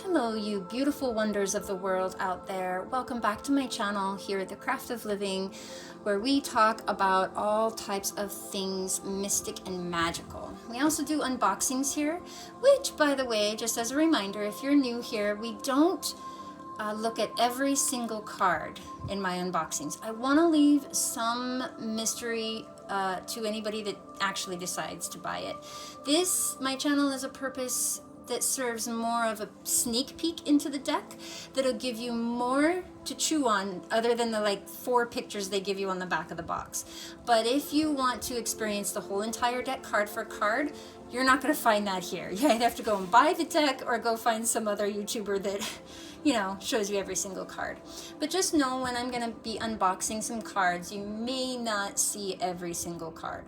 Hello, you beautiful wonders of the world out there. Welcome back to my channel here at The Craft of Living, where we talk about all types of things mystic and magical. We also do unboxings here, which, by the way, just as a reminder, if you're new here, we don't look at every single card in my unboxings. I want to leave some mystery to anybody that actually decides to buy it. My channel is a purpose that serves more of a sneak peek into the deck that'll give you more to chew on other than the like 4 pictures they give you on the back of the box. But if you want to experience the whole entire deck card for card, you're not going to find that here. You either have to go and buy the deck or go find some other YouTuber that, you know, shows you every single card. But just know when I'm going to be unboxing some cards, you may not see every single card.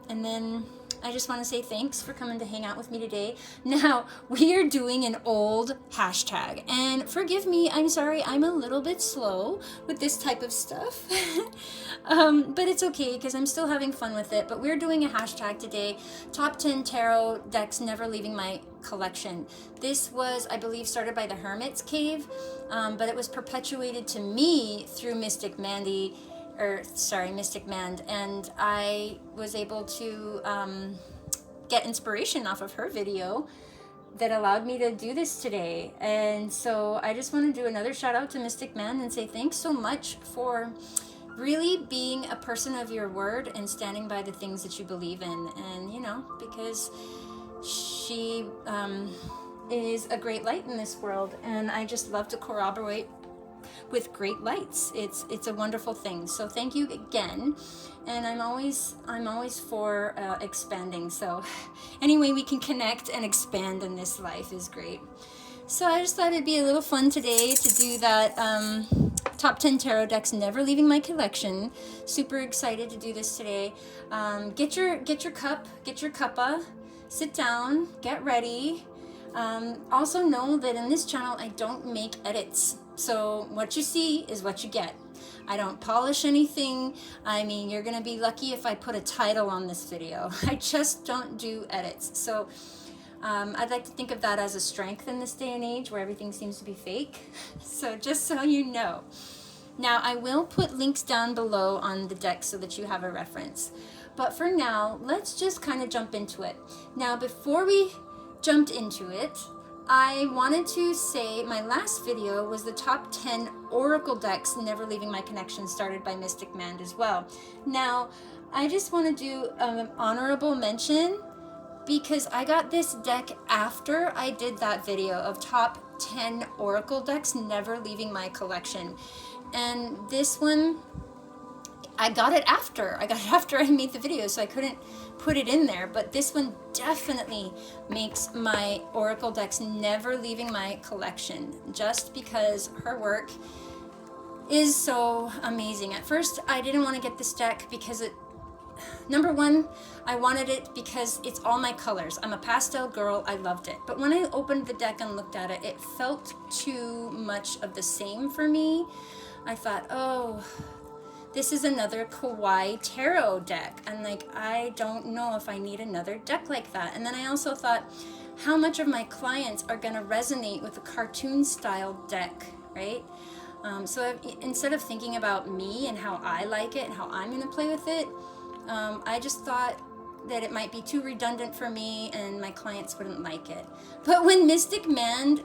And then I just want to say thanks for coming to hang out with me today. Now, we are doing an old hashtag, and forgive me, I'm sorry, I'm a little bit slow with this type of stuff, but it's okay because I'm still having fun with it. But we're doing a hashtag today, top 10 tarot decks never leaving my collection. This was, I believe, started by the Hermit's Cave, but it was perpetuated to me through Mystic Mand, and I was able to get inspiration off of her video that allowed me to do this today. And so I just want to do another shout out to Mystic Mand and say thanks so much for really being a person of your word and standing by the things that you believe in. And you know, because she is a great light in this world, and I just love to corroborate with great lights. It's a wonderful thing. So thank you again, and I'm always for expanding. So any way we can connect and expand in this life is great. So I just thought it'd be a little fun today to do that top 10 tarot decks never leaving my collection. Super excited to do this today. Get your cup, get your cuppa, sit down, get ready. Also know that in this channel I don't make edits. So what you see is what you get. I don't polish anything. I mean, you're gonna be lucky if I put a title on this video. I just don't do edits. So I'd like to think of that as a strength in this day and age where everything seems to be fake. So just so you know. Now I will put links down below on the deck so that you have a reference. But for now, let's just kind of jump into it. Now before we jumped into it, I wanted to say my last video was the top 10 oracle decks never leaving my connection, started by Mystic Mand as well. Now, I just want to do an honorable mention because I got this deck after I did that video of top 10 oracle decks never leaving my collection. And this one, I got it after I made the video, so I couldn't put it in there, but this one definitely makes my oracle decks never leaving my collection just because her work is so amazing. At first, I didn't want to get this deck because number one, I wanted it because it's all my colors. I'm a pastel girl, I loved it. But when I opened the deck and looked at it, it felt too much of the same for me. I thought, oh, this is another kawaii tarot deck. And like, I don't know if I need another deck like that. And then I also thought, how much of my clients are gonna resonate with a cartoon style deck, right? So instead of thinking about me and how I like it and how I'm gonna play with it, I just thought that it might be too redundant for me and my clients wouldn't like it. But when Mystic Mand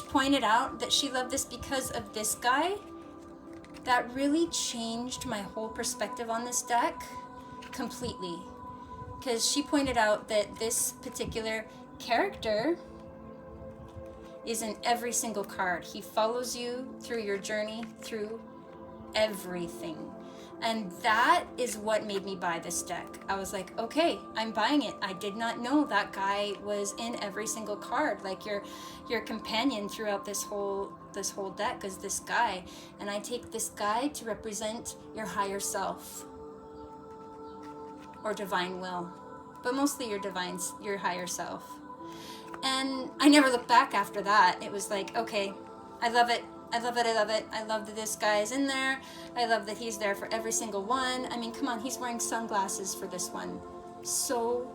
pointed out that she loved this because of this guy, that really changed my whole perspective on this deck completely. Because she pointed out that this particular character is in every single card. He follows you through your journey, through everything. And that is what made me buy this deck. I was like, okay, I'm buying it. I did not know that guy was in every single card. Like your companion throughout this whole deck is this guy. And I take this guy to represent your higher self or divine will, but mostly your higher self. And I never looked back after that. It was like, okay, I love it. I love it, I love it. I love that this guy is in there. I love that he's there for every single one. I mean, come on, he's wearing sunglasses for this one. So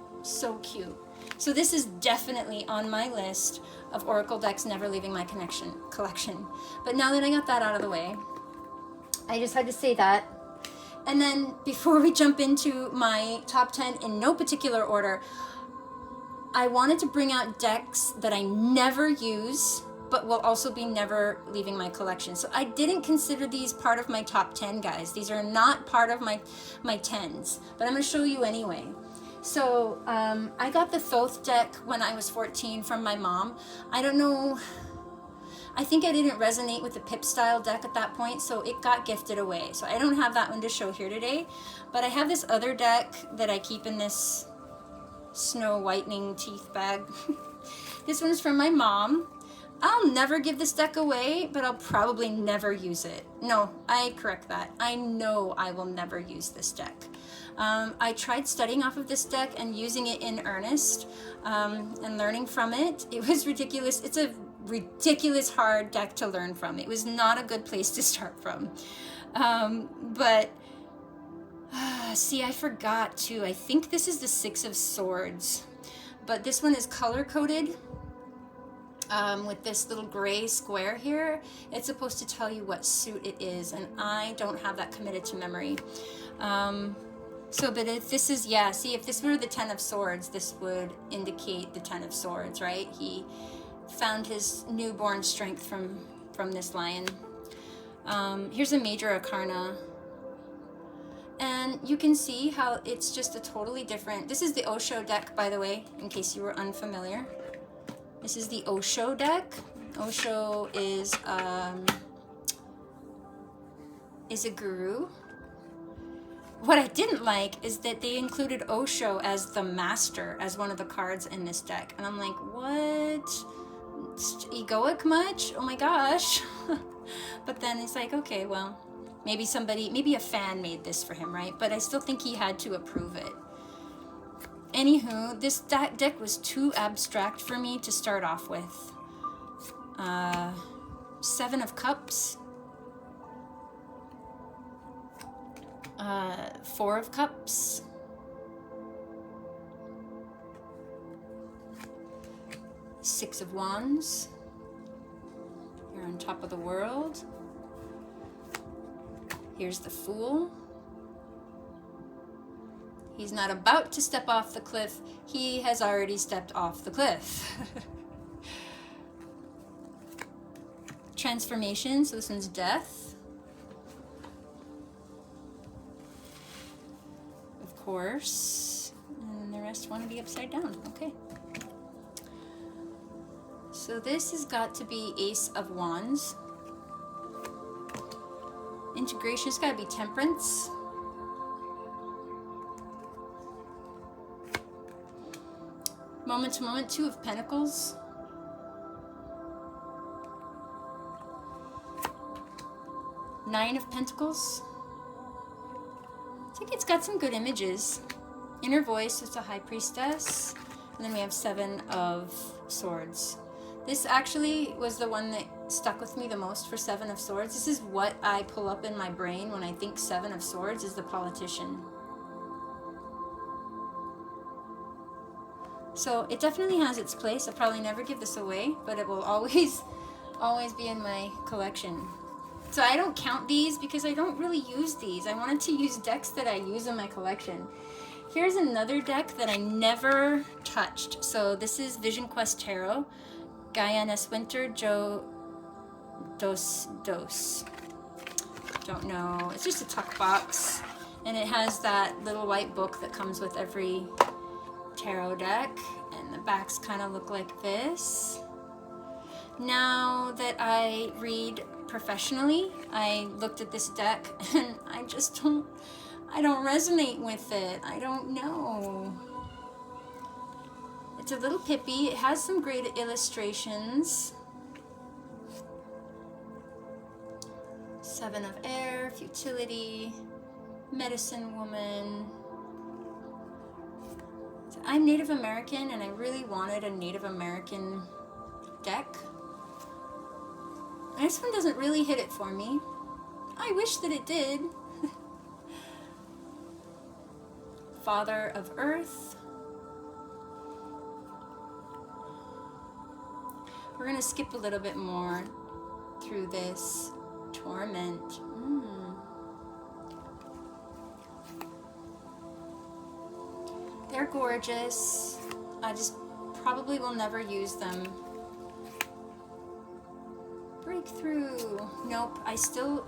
cute. So this is definitely on my list of oracle decks never leaving my collection. But now that I got that out of the way, I just had to say that. And then before we jump into my top 10 in no particular order, I wanted to bring out decks that I never use, but will also be never leaving my collection. So I didn't consider these part of my top 10, guys. These are not part of my 10s, but I'm going to show you anyway. So I got the Thoth deck when I was 14 from my mom. I don't know, I think I didn't resonate with the Pip style deck at that point, so it got gifted away. So I don't have that one to show here today, but I have this other deck that I keep in this snow whitening teeth bag. This one's from my mom. I'll never give this deck away, but I'll probably never use it. No, I correct that. I know I will never use this deck. I tried studying off of this deck and using it in earnest and learning from it. It was ridiculous. It's a ridiculous hard deck to learn from. It was not a good place to start from. But see, I forgot too. I think this is the Six of Swords, but this one is color coded with this little gray square here. It's supposed to tell you what suit it is, and I don't have that committed to memory. But if this is, yeah, see, if this were the Ten of Swords, this would indicate the Ten of Swords, right? He found his newborn strength from this lion. Here's a major arcana. And you can see how it's just a totally different, this is the Osho deck, by the way, in case you were unfamiliar. This is the Osho deck. Osho is a guru. What I didn't like is that they included Osho as the master, as one of the cards in this deck. And I'm like, what? Egoic much? Oh my gosh. But then it's like, okay, well, maybe a fan made this for him, right? But I still think he had to approve it. Anywho, this deck was too abstract for me to start off with. Seven of Cups. Four of Cups. Six of Wands. You're on top of the world. Here's the Fool. He's not about to step off the cliff. He has already stepped off the cliff. Transformation, so this one's Death. Of course. And the rest want to be upside down. Okay. So this has got to be Ace of Wands. Integration has got to be Temperance. Moment to Moment, Two of Pentacles. Nine of Pentacles. I think it's got some good images. Inner Voice, it's a High Priestess. And then we have Seven of Swords. This actually was the one that stuck with me the most for Seven of Swords. This is what I pull up in my brain when I think Seven of Swords is the politician. So it definitely has its place. I'll probably never give this away, but it will always be in my collection. So I don't count these because I don't really use these. I wanted to use decks that I use in my collection. Here's another deck that I never touched. So this is Vision Quest Tarot. Guyaness Winter, Joe Dos. Don't know. It's just a tuck box. And it has that little white book that comes with every tarot deck. And the backs kind of look like this. Now that I read professionally, I looked at this deck and I don't resonate with it. I don't know. It's a little pippy. It has some great illustrations. Seven of Air, Futility, Medicine Woman. So I'm Native American and I really wanted a Native American deck. And this one doesn't really hit it for me. I wish that it did. Father of Earth. We're going to skip a little bit more through this. Torment. They're gorgeous. I just probably will never use them. Breakthrough. Nope, I still...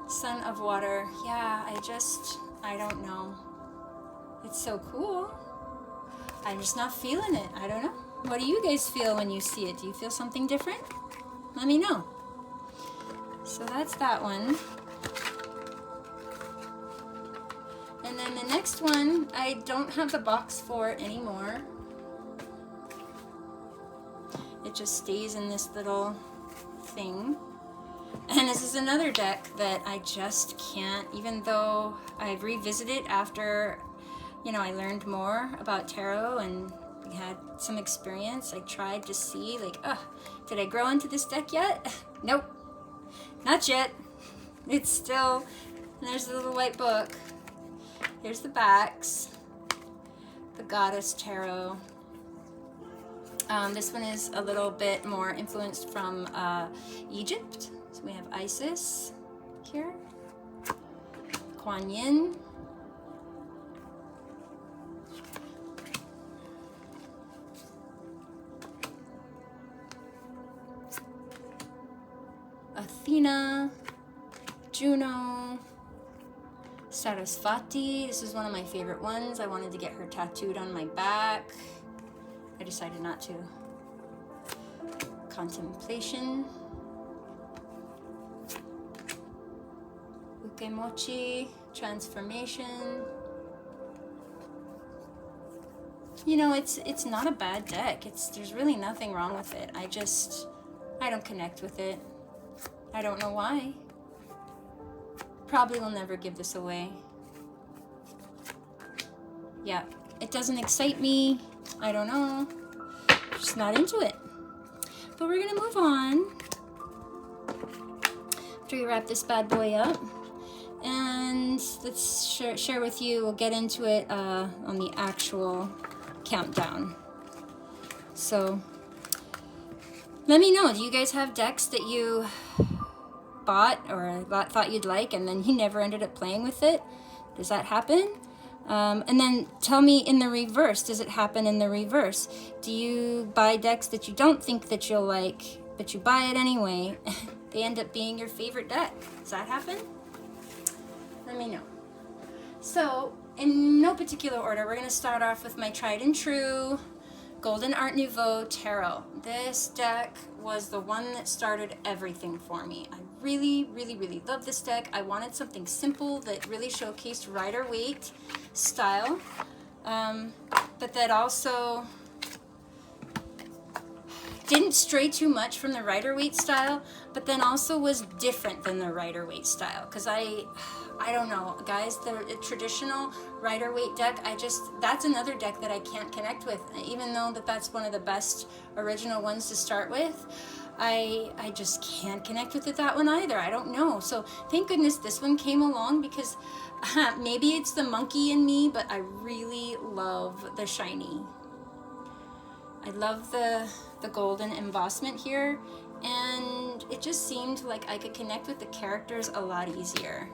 Son of Water. Yeah, I don't know. It's so cool. I'm just not feeling it. I don't know. What do you guys feel when you see it? Do you feel something different? Let me know. So that's that one. And then the next one, I don't have the box for anymore. It just stays in this little thing. And this is another deck that I just can't, even though I've revisited after, you know, I learned more about tarot and we had some experience. I tried to see, like, did I grow into this deck yet? Nope, not yet. It's still, and there's the little white book. Here's the backs. The Goddess Tarot. This one is a little bit more influenced from Egypt. So we have Isis here, Kuan Yin, Athena, Juno, Sarasvati. This is one of my favorite ones. I wanted to get her tattooed on my back. I decided not to. Contemplation. Ukemochi, Transformation. You know, it's not a bad deck. There's really nothing wrong with it. I don't connect with it. I don't know why. Probably will never give this away. Yeah, it doesn't excite me. I don't know. Just not into it. But we're gonna move on after we wrap this bad boy up. And let's share with you, we'll get into it on the actual countdown. So let me know, do you guys have decks that you bought or thought you'd like and then you never ended up playing with it? Does that happen? And then tell me in the reverse, does it happen in the reverse? Do you buy decks that you don't think that you'll like, but you buy it anyway? They end up being your favorite deck. Does that happen? Let me know. So, in no particular order, we're going to start off with my tried and true Golden Art Nouveau Tarot. This deck was the one that started everything for me. I really, really, really love this deck. I wanted something simple that really showcased Rider-Waite style, but that also didn't stray too much from the Rider-Waite style, but then also was different than the Rider-Waite style. Because I don't know, guys, the traditional Rider-Waite deck, that's another deck that I can't connect with. Even though that's one of the best original ones to start with, I just can't connect with that one either. I don't know. So thank goodness this one came along, because maybe it's the monkey in me, but I really love the shiny. I love the golden embossment here, and it just seemed like I could connect with the characters a lot easier.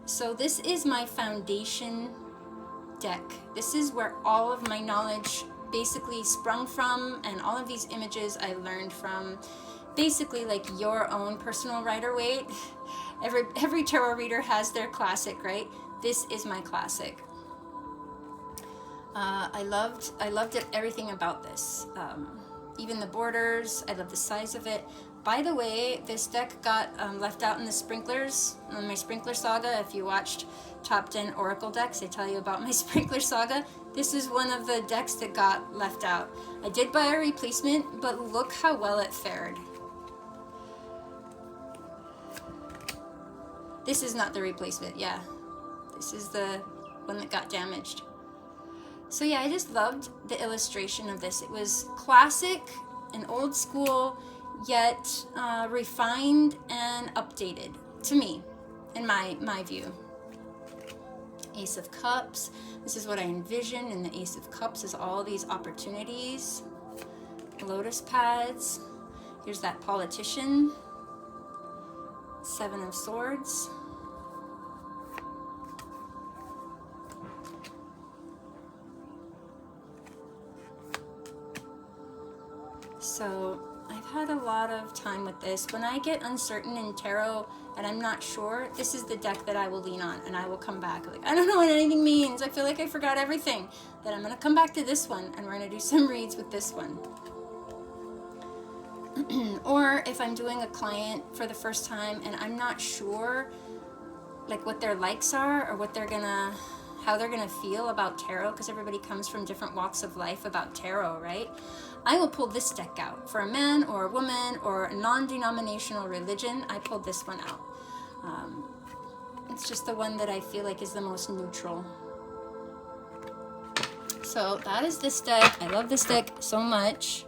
So this is my foundation deck. This is where all of my knowledge basically sprung from, and all of these images I learned from basically like your own personal Rider-Waite. Every tarot reader has their classic, right? This is my classic. I loved it, everything about this. Even the borders, I love the size of it. By the way, this deck got left out in the sprinklers, on my sprinkler saga. If you watched Top 10 Oracle decks, I tell you about my sprinkler saga. This is one of the decks that got left out. I did buy a replacement, but look how well it fared. This is not the replacement, yeah. This is the one that got damaged. So yeah, I just loved the illustration of this. It was classic and old school, yet refined and updated to me, in my view. Ace of Cups. This is what I envision in the Ace of Cups, is all these opportunities. Lotus pads. Here's that politician. 7 of Swords. So I've had a lot of time with this. When I get uncertain in tarot and I'm not sure, this is the deck that I will lean on, and I will come back like, I don't know what anything means. I feel like I forgot everything. Then I'm going to come back to this one, and we're going to do some reads with this one. Or if I'm doing a client for the first time and I'm not sure like what their likes are or what they're gonna, how they're gonna feel about tarot, because everybody comes from different walks of life about tarot, right? I will pull this deck out. For a man or a woman or a non-denominational religion, I pulled this one out. It's just the one that I feel like is the most neutral. So that is this deck. I love this deck so much.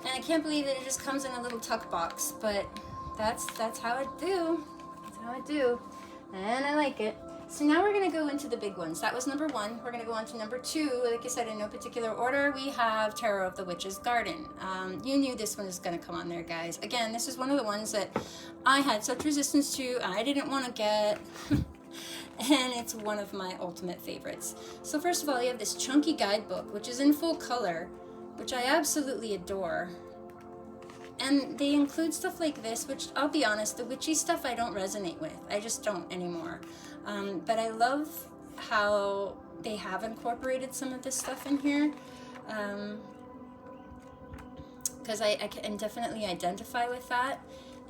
I can't believe that it just comes in a little tuck box, but that's how I do. That's how I do. And I like it. So now we're going to go into the big ones. That was number 1. We're going to go on to number 2. Like I said, in no particular order, we have Tarot of the Witch's Garden. You knew this one was going to come on there, guys. Again, this is one of the ones that I had such resistance to, I didn't want to get. And it's one of my ultimate favorites. So first of all, you have this chunky guidebook, which is in full color, which I absolutely adore. And they include stuff like this, which I'll be honest, the witchy stuff I don't resonate with. I just don't anymore. But I love how they have incorporated some of this stuff in here. Because I can definitely identify with that.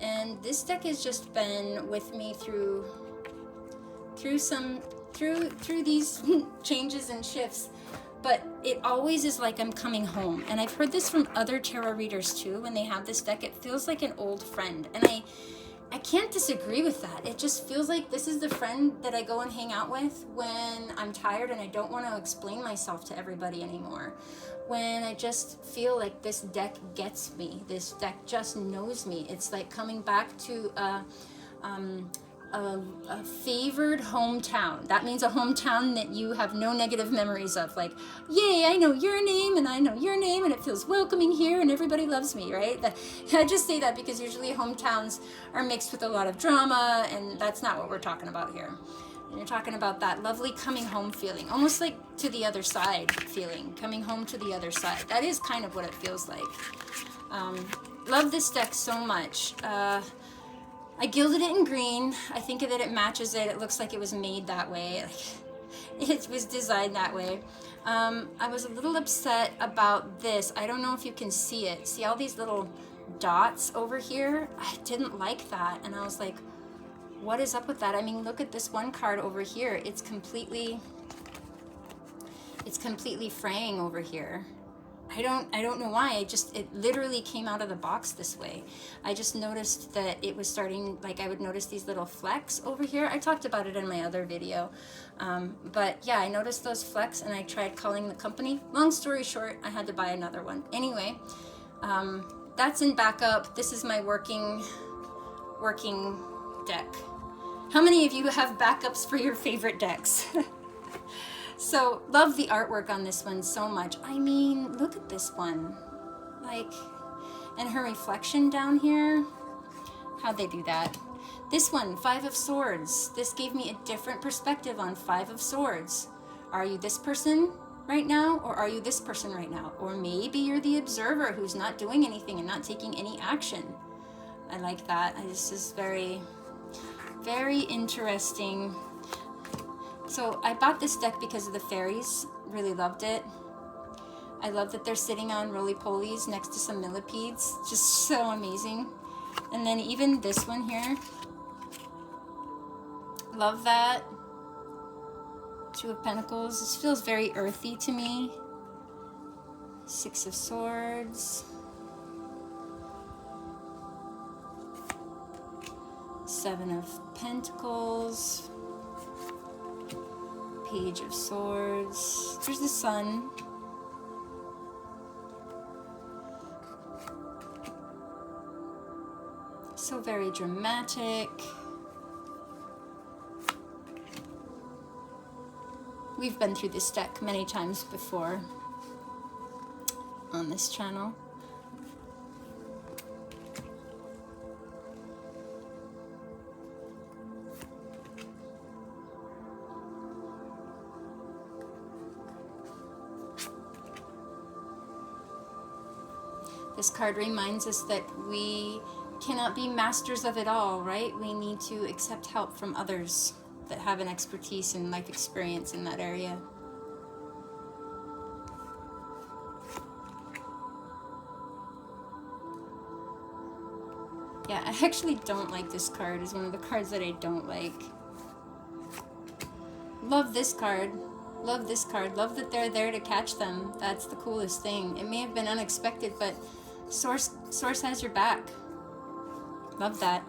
And this deck has just been with me through these changes and shifts. But it always is like I'm coming home. And I've heard this from other tarot readers too. When they have this deck, it feels like an old friend. And I can't disagree with that. It just feels like this is the friend that I go and hang out with when I'm tired and I don't want to explain myself to everybody anymore. When I just feel like this deck gets me. This deck just knows me. It's like coming back to a favored hometown. That means a hometown that you have no negative memories of. Like, yay, I know your name and I know your name and it feels welcoming here and everybody loves me, right? I just say that because usually hometowns are mixed with a lot of drama, and that's not what we're talking about here. And you're talking about that lovely coming home feeling, almost like to the other side feeling, coming home to the other side. That is kind of what it feels like. Love this deck so much. I gilded it in green. I think that it matches it. It looks like it was made that way. Like, it was designed that way. I was a little upset about this. I don't know if you can see it. See all these little dots over here? I didn't like that. And I was like, what is up with that? I mean, look at this one card over here. It's completely fraying over here. I don't know why. It literally came out of the box this way. I just noticed that it was starting, like I would notice these little flecks over here. I talked about it in my other video. But yeah, I noticed those flecks and I tried calling the company. Long story short, I had to buy another one. Anyway, that's in backup. This is my working deck. How many of you have backups for your favorite decks? So, love the artwork on this one so much. I mean, look at this one. Like, and her reflection down here. How'd they do that? This one, 5 of Swords. This gave me a different perspective on 5 of Swords. Are you this person right now? Or are you this person right now? Or maybe you're the observer who's not doing anything and not taking any action. I like that. This is very, very interesting. So I bought this deck because of the fairies. Really loved it. I love that they're sitting on roly-polies next to some millipedes. Just so amazing. And then even this one here. Love that. 2 of Pentacles. This feels very earthy to me. 6 of Swords. 7 of Pentacles. Page of Swords. There's the Sun. So very dramatic. we've been through this deck many times before on this channel. This card reminds us that we cannot be masters of it all, right? We need to accept help from others that have an expertise and life experience in that area. Yeah, I actually don't like this card. It's one of the cards that I don't like. Love this card. Love this card. Love that they're there to catch them. That's the coolest thing. It may have been unexpected, but Source has your back. Love that.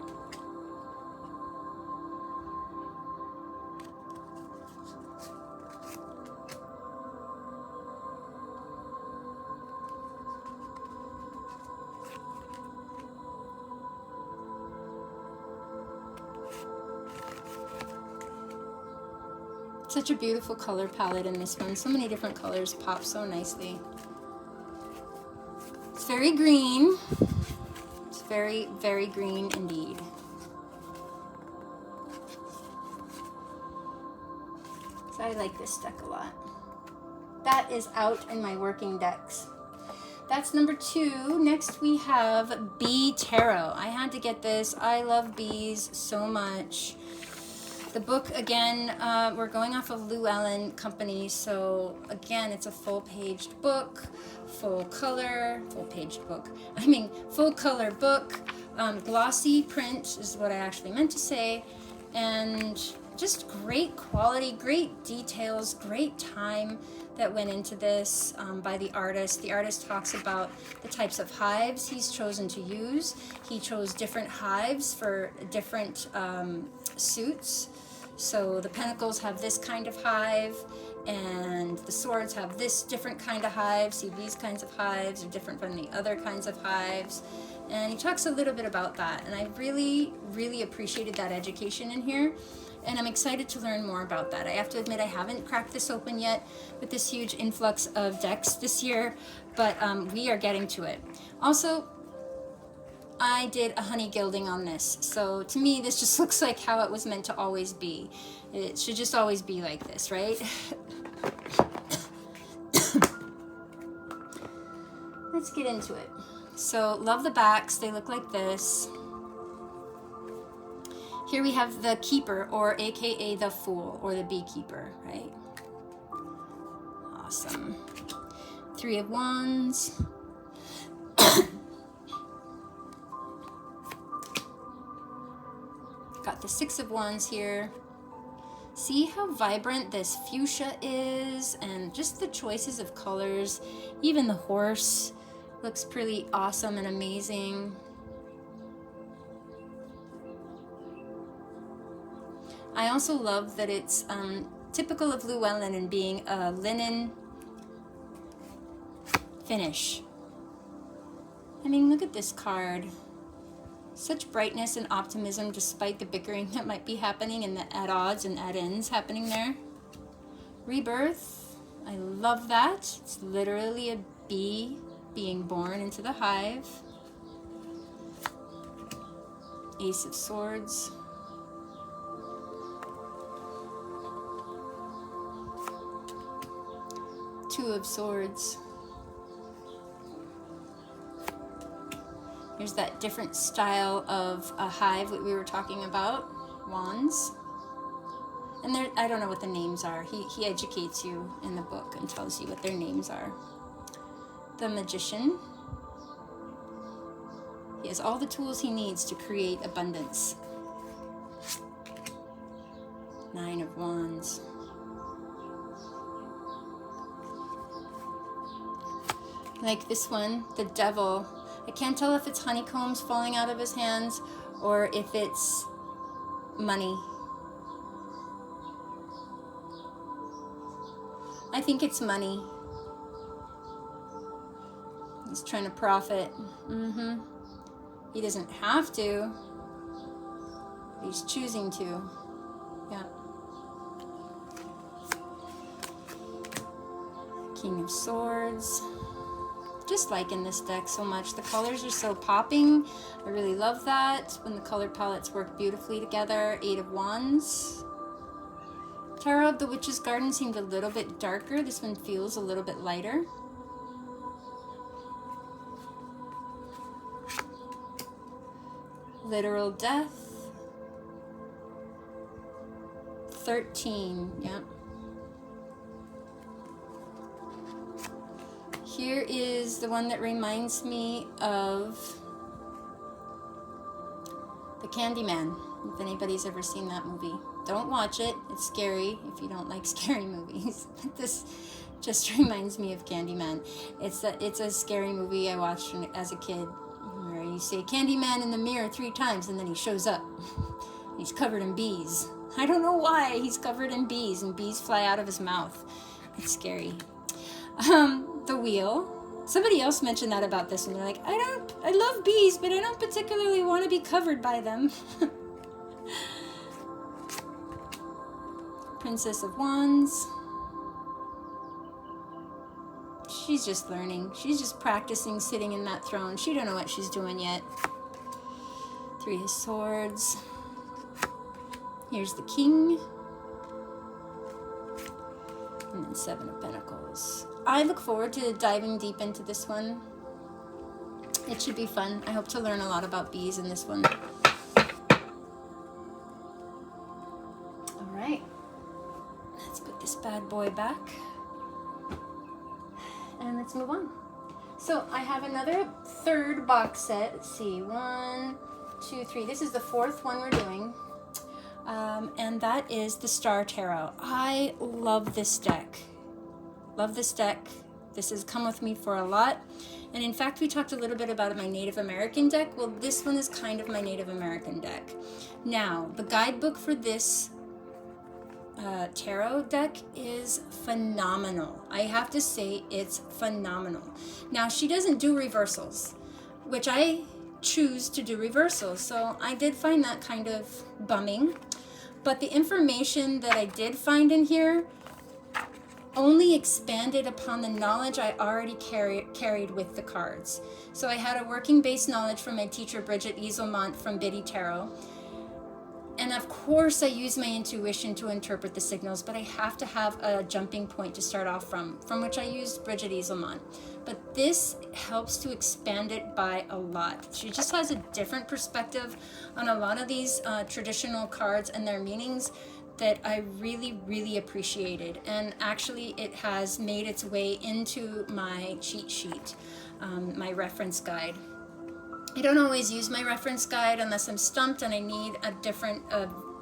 Such a beautiful color palette in this one. So many different colors pop so nicely. It's very green. It's very, very green indeed. So I like this deck a lot. That is out in my working decks. That's number 2. Next we have Bee Tarot. I had to get this. I love bees so much. The book, again, we're going off of Llewellyn Company, so again, it's a full-paged book, full color book, glossy print is what I actually meant to say, and just great quality, great details, great time that went into this by the artist. The artist talks about the types of hives he's chosen to use. He chose different hives for different suits. So the pentacles have this kind of hive, and the swords have this different kind of hive. See, these kinds of hives are different from the other kinds of hives. And he talks a little bit about that. And I really, really appreciated that education in here. And I'm excited to learn more about that. I have to admit I haven't cracked this open yet with this huge influx of decks this year, but we are getting to it. Also, I did a honey gilding on this, so to me this just looks like how it was meant to always be. It should just always be like this, right? Let's get into it. So love the backs, they look like this. Here we have the keeper, or aka the fool, or the beekeeper, right? Awesome. 3 of Wands. Got the 6 of Wands here. See how vibrant this fuchsia is, and just the choices of colors. Even the horse looks pretty awesome and amazing. I also love that it's typical of Llewellyn in being a linen finish. I mean, look at this card. Such brightness and optimism despite the bickering that might be happening and the at odds and at ends happening there. Rebirth, I love that. It's literally a bee being born into the hive. Ace of Swords. Two of Swords. Here's that different style of a hive that we were talking about, wands. And there, I don't know what the names are. He educates you in the book and tells you what their names are. The Magician. He has all the tools he needs to create abundance. 9 of Wands. Like this one, the Devil. I can't tell if it's honeycombs falling out of his hands or if it's money. I think it's money. He's trying to profit. He doesn't have to. He's choosing to. Yeah. King of Swords. Just liking this deck so much. The colors are so popping. I really love that when the color palettes work beautifully together. 8 of Wands. Tarot of the Witch's Garden seemed a little bit darker. This one feels a little bit lighter. Literal Death. 13, yep. Here is the one that reminds me of the Candyman, if anybody's ever seen that movie. Don't watch it, it's scary if you don't like scary movies. This just reminds me of Candyman. It's a scary movie I watched as a kid, where you say Candyman in the mirror 3 times and then he shows up. He's covered in bees. I don't know why he's covered in bees, and bees fly out of his mouth. It's scary. The Wheel. Somebody else mentioned that about this one. They're like, I love bees, but I don't particularly want to be covered by them. Princess of Wands. She's just learning. She's just practicing sitting in that throne. She don't know what she's doing yet. 3 of Swords. Here's the King. And then 7 of Pentacles. I look forward to diving deep into this one. It should be fun. I hope to learn a lot about bees in this one. All right. Let's put this bad boy back. And let's move on. So I have another 3rd box set. Let's see. 1, 2, 3. This is the 4th one we're doing. And that is the Star Tarot. I love this deck. Love this deck. This has come with me for a lot. And in fact, we talked a little bit about my Native American deck. Well, this one is kind of my Native American deck. Now, the guidebook for this tarot deck is phenomenal. I have to say it's phenomenal. Now, she doesn't do reversals, which I choose to do reversals. So I did find that kind of bumming. But the information that I did find in here only expanded upon the knowledge I already carried with the cards. So I had a working base knowledge from my teacher, Bridget Eselmont from Biddy Tarot. And of course I use my intuition to interpret the signals, but I have to have a jumping point to start off from which I used Bridget Eselmont. But this helps to expand it by a lot. She just has a different perspective on a lot of these traditional cards and their meanings that I really, really appreciated. And actually it has made its way into my cheat sheet, my reference guide. I don't always use my reference guide unless I'm stumped and I need a different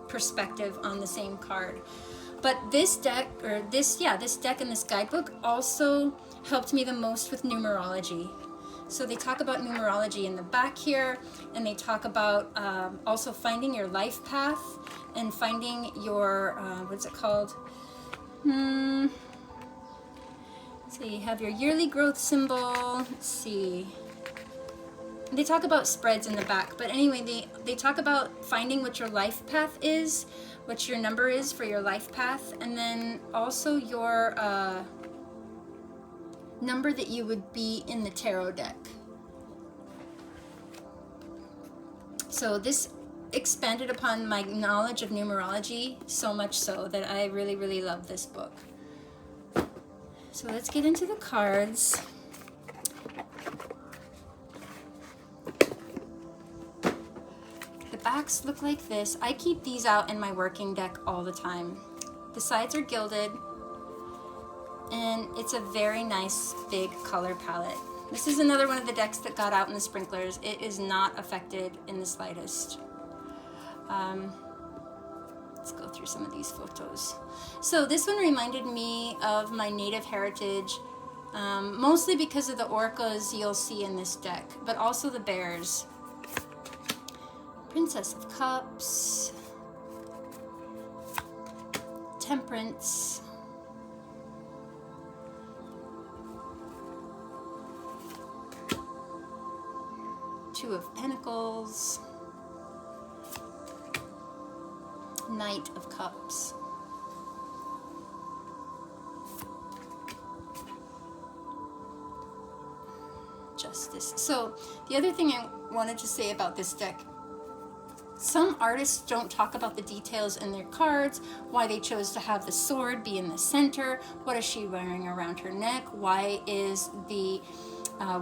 perspective on the same card. But this deck, this deck and this guidebook also helped me the most with numerology. So they talk about numerology in the back here, and they talk about also finding your life path and finding your, what's it called? So you have your yearly growth symbol. Let's see. They talk about spreads in the back, but anyway, they talk about finding what your life path is, what your number is for your life path, and then also your number that you would be in the tarot deck. So this expanded upon my knowledge of numerology so much so that I really, really love this book. So let's get into the cards. The backs look like this. I keep these out in my working deck all the time. The sides are gilded, and it's a very nice big color palette. This is another one of the decks that got out in the sprinklers. It is not affected in the slightest. Let's go through some of these photos. So this one reminded me of my native heritage, mostly because of the orcas you'll see in this deck, but also the bears. Princess of Cups, Temperance, Two of Pentacles, Knight of Cups, Justice. So the other thing I wanted to say about this deck, some artists don't talk about the details in their cards, why they chose to have the sword be in the center, what is she wearing around her neck, why is the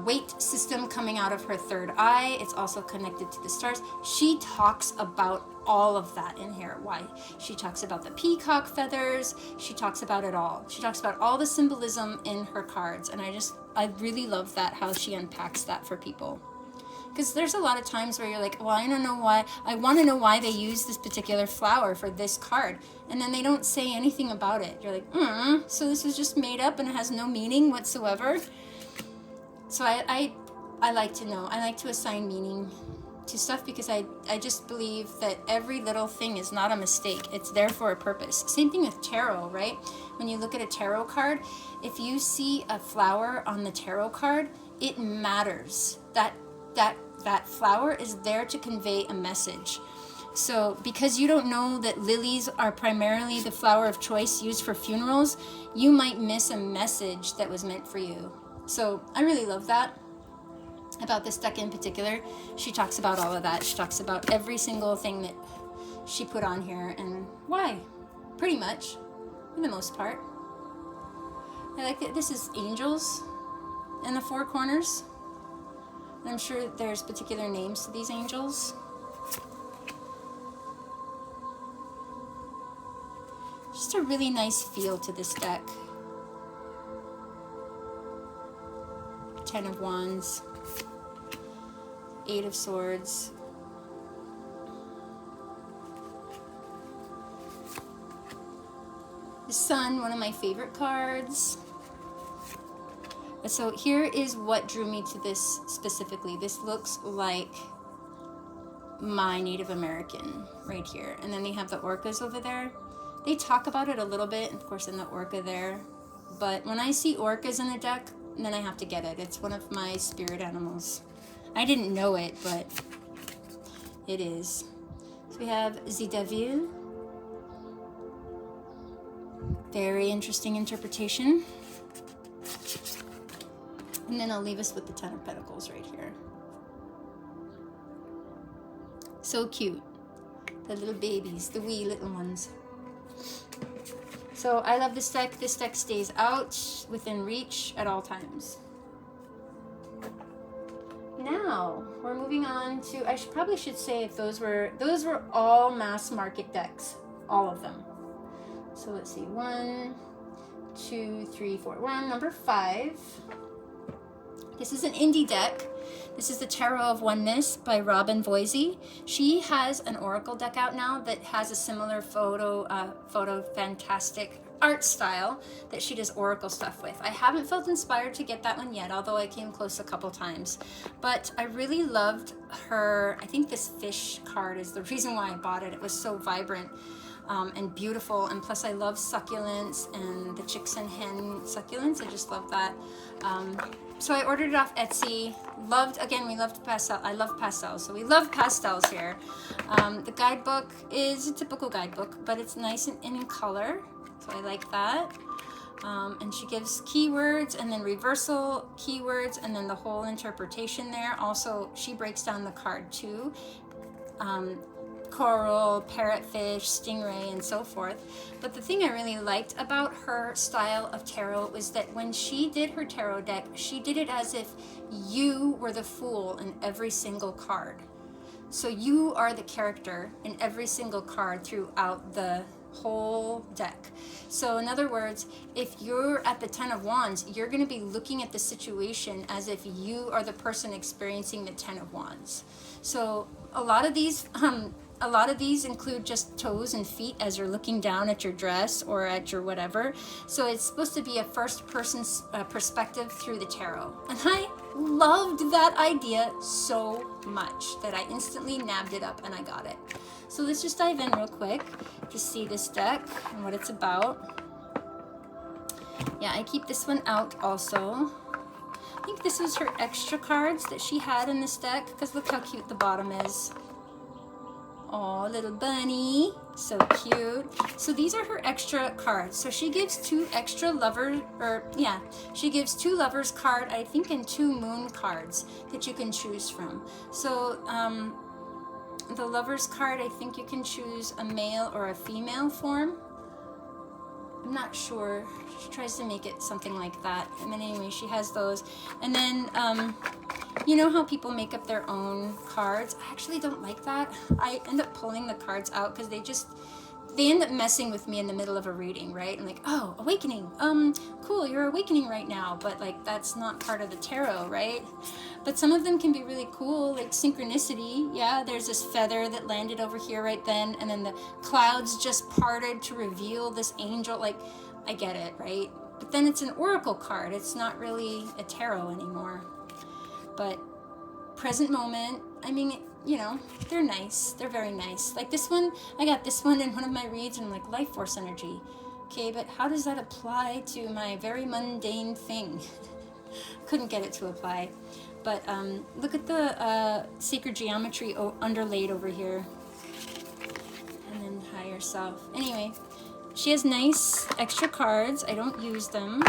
weight system coming out of her third eye, it's also connected to the stars. She talks about all of that in here. Why? She talks about the peacock feathers, she talks about it all. She talks about all the symbolism in her cards, and I really love that, how she unpacks that for people. Because there's a lot of times where you're like, well, I don't know why, I want to know why they use this particular flower for this card, and then they don't say anything about it. You're like, so this was just made up and it has no meaning whatsoever. So I like to know. I like to assign meaning to stuff, because I just believe that every little thing is not a mistake. It's there for a purpose. Same thing with tarot, right? When you look at a tarot card, if you see a flower on the tarot card, it matters. That flower is there to convey a message. So because you don't know that lilies are primarily the flower of choice used for funerals, you might miss a message that was meant for you. So I really love that about this deck in particular. She talks about all of that. She talks about every single thing that she put on here and why, pretty much, for the most part. I like that this is angels in the four corners. And I'm sure there's particular names to these angels. Just a really nice feel to this deck. 10 of Wands, 8 of Swords, the Sun, one of my favorite cards. So here is what drew me to this specifically. This looks like my Native American right here. And then they have the orcas over there. They talk about it a little bit, of course, in the orca there. But when I see orcas in a deck, then I have to get it. It's one of my spirit animals. I didn't know it, but it is. So we have Zidaville. Very interesting interpretation. And then I'll leave us with the 10 of Pentacles right here. So cute. The little babies, the wee little ones. So I love this deck. This deck stays out within reach at all times. Now we're moving on to, I probably should say if those were all mass market decks, all of them. So let's see, 1, 2, 3, 4. We're on number 5. This is an indie deck. This is the Tarot of Oneness by Robin Voisey. She has an oracle deck out now that has a similar photo fantastic art style that she does oracle stuff with. I haven't felt inspired to get that one yet, although I came close a couple times. But I really loved her. I think this fish card is the reason why I bought it. It was so vibrant and beautiful, and plus I love succulents and the chicks and hen succulents. I just love that. So I ordered it off Etsy. We loved pastel. I love pastels, so we love pastels here. The guidebook is a typical guidebook, but it's nice and in color, so I like that. And she gives keywords and then reversal keywords and then the whole interpretation there. Also, she breaks down the card too. Coral, parrotfish, stingray, and so forth. But the thing I really liked about her style of tarot was that when she did her tarot deck, she did it as if you were the fool in every single card. So you are the character in every single card throughout the whole deck. So in other words, if you're at the 10 of Wands, you're going to be looking at the situation as if you are the person experiencing the 10 of Wands. So a lot of these include just toes and feet as you're looking down at your dress or at your whatever. So it's supposed to be a first person perspective through the tarot. And I loved that idea so much that I instantly nabbed it up and I got it. So let's just dive in real quick to see this deck and what it's about. Yeah, I keep this one out also. I think this was her extra cards that she had in this deck, because look how cute the bottom is. Aw, little bunny. So cute. So these are her extra cards. So she gives 2 extra lovers, or yeah, she gives 2 lovers card, I think, and 2 moon cards that you can choose from. So the lovers card, I think you can choose a male or a female form. I'm not sure. She tries to make it something like that. And then anyway, she has those. And then, you know how people make up their own cards? I actually don't like that. I end up pulling the cards out because they end up messing with me in the middle of a reading, right? I'm like, oh, awakening. Cool, you're awakening right now. But like, that's not part of the tarot, right? But some of them can be really cool, like synchronicity. Yeah, there's this feather that landed over here right then, and then the clouds just parted to reveal this angel. Like, I get it, right? But then it's an oracle card. It's not really a tarot anymore. But present moment, I mean, you know, they're nice. They're very nice. Like this one, I got this one in one of my reads, and I'm like, life force energy. Okay, but how does that apply to my very mundane thing? Couldn't get it to apply. But look at the sacred geometry underlaid over here. And then higher self. Anyway, she has nice extra cards. I don't use them.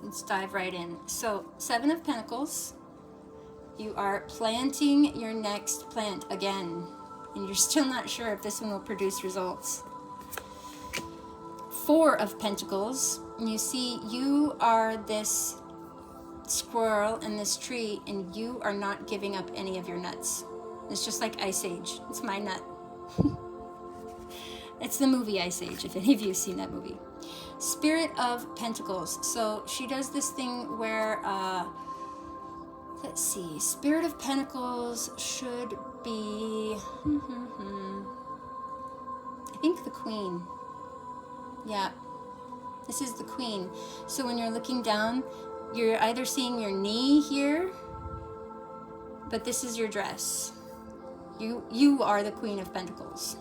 Let's dive right in. So, 7 of Pentacles. You are planting your next plant again. And you're still not sure if this one will produce results. 4 of Pentacles. And you see, you are this squirrel in this tree, and you are not giving up any of your nuts. It's just like Ice Age. It's my nut. It's the movie Ice Age, if any of you have seen that movie. Spirit of Pentacles. So she does this thing where, let's see, Spirit of Pentacles should be, I think the Queen. Yeah. This is the Queen. So when you're looking down, you're either seeing your knee here, but this is your dress. You are the Queen of Pentacles.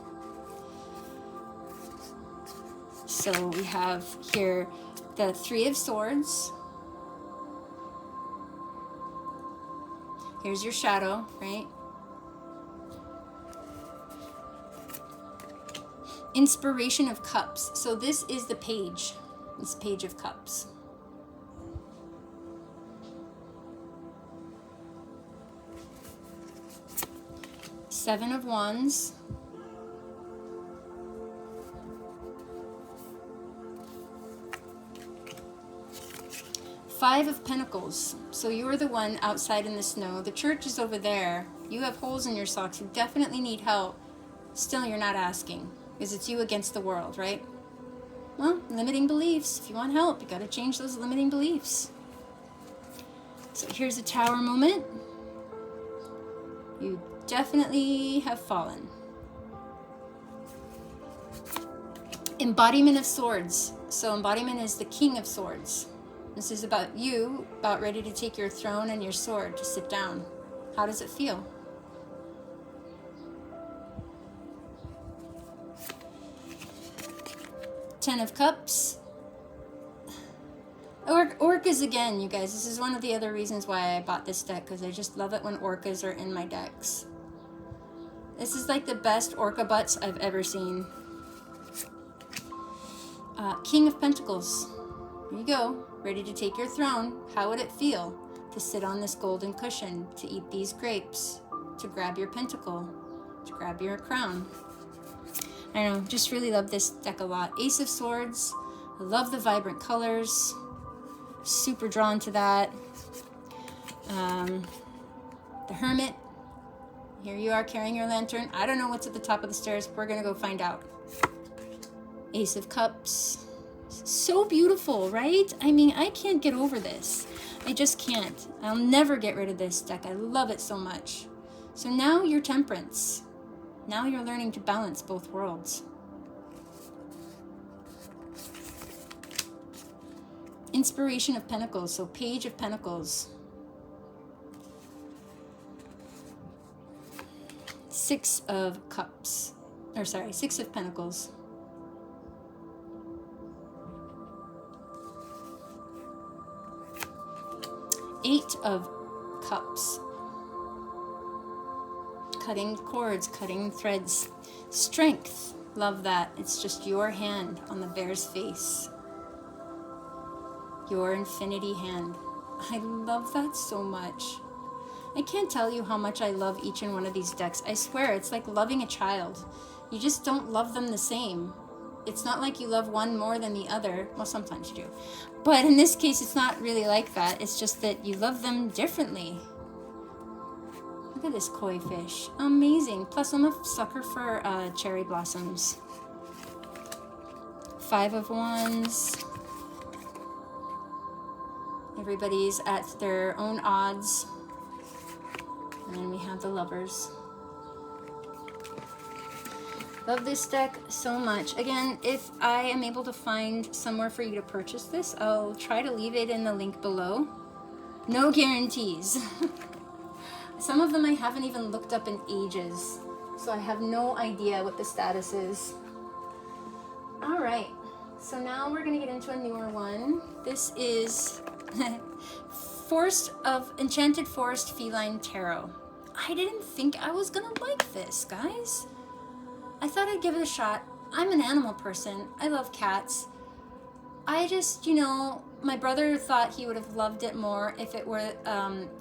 So we have here the 3 of Swords. Here's your shadow, right? Inspiration of Cups. So this is the page. This Page of Cups. Seven of Wands. Five of Pentacles. So you are the one outside in the snow. The church is over there. You have holes in your socks. You definitely need help. Still, you're not asking. Because it's you against the world, right? Well, limiting beliefs. If you want help, you got to change those limiting beliefs. So here's a Tower moment. You definitely have fallen. Embodiment of Swords. So embodiment is the King of Swords. This is about you, about ready to take your throne and your sword to sit down. How does it feel? Ten of Cups. Orcas again, you guys. This is one of the other reasons why I bought this deck, because I just love it when orcas are in my decks. This is like the best orca butts I've ever seen. King of Pentacles. Here you go. Ready to take your throne. How would it feel to sit on this golden cushion, to eat these grapes, to grab your pentacle, to grab your crown? I don't know, just really love this deck a lot. Ace of Swords. I love the vibrant colors. Super drawn to that. The Hermit. Here you are carrying your lantern. I don't know what's at the top of the stairs. We're going to go find out. Ace of Cups. So beautiful, right? I mean, I can't get over this. I just can't. I'll never get rid of this deck. I love it so much. So now you're Temperance. Now you're learning to balance both worlds. Inspiration of Pentacles. So Page of Pentacles. 6 of Cups. Or sorry, 6 of Pentacles. Eight of Cups. cutting cords, cutting threads. Strength, love that. It's just your hand on the bear's face. Your infinity hand. I love that so much. I can't tell you how much I love each and one of these decks. I swear, it's like loving a child. You just don't love them the same. It's not like you love one more than the other. Well, sometimes you do. But in this case, it's not really like that. It's just that you love them differently. Look at this koi fish. Amazing. Plus, I'm a sucker for cherry blossoms. 5 of Wands. Everybody's at their own odds. And then we have the Lovers. Love this deck so much. Again, if I am able to find somewhere for you to purchase this, I'll try to leave it in the link below. No guarantees. Some of them I haven't even looked up in ages, so I have no idea what the status is. All right, so now we're gonna get into a newer one. This is Enchanted Forest Feline Tarot. I didn't think I was gonna like this, guys. I thought I'd give it a shot. I'm an animal person. I love cats. I just, you know, my brother thought he would have loved it more if it were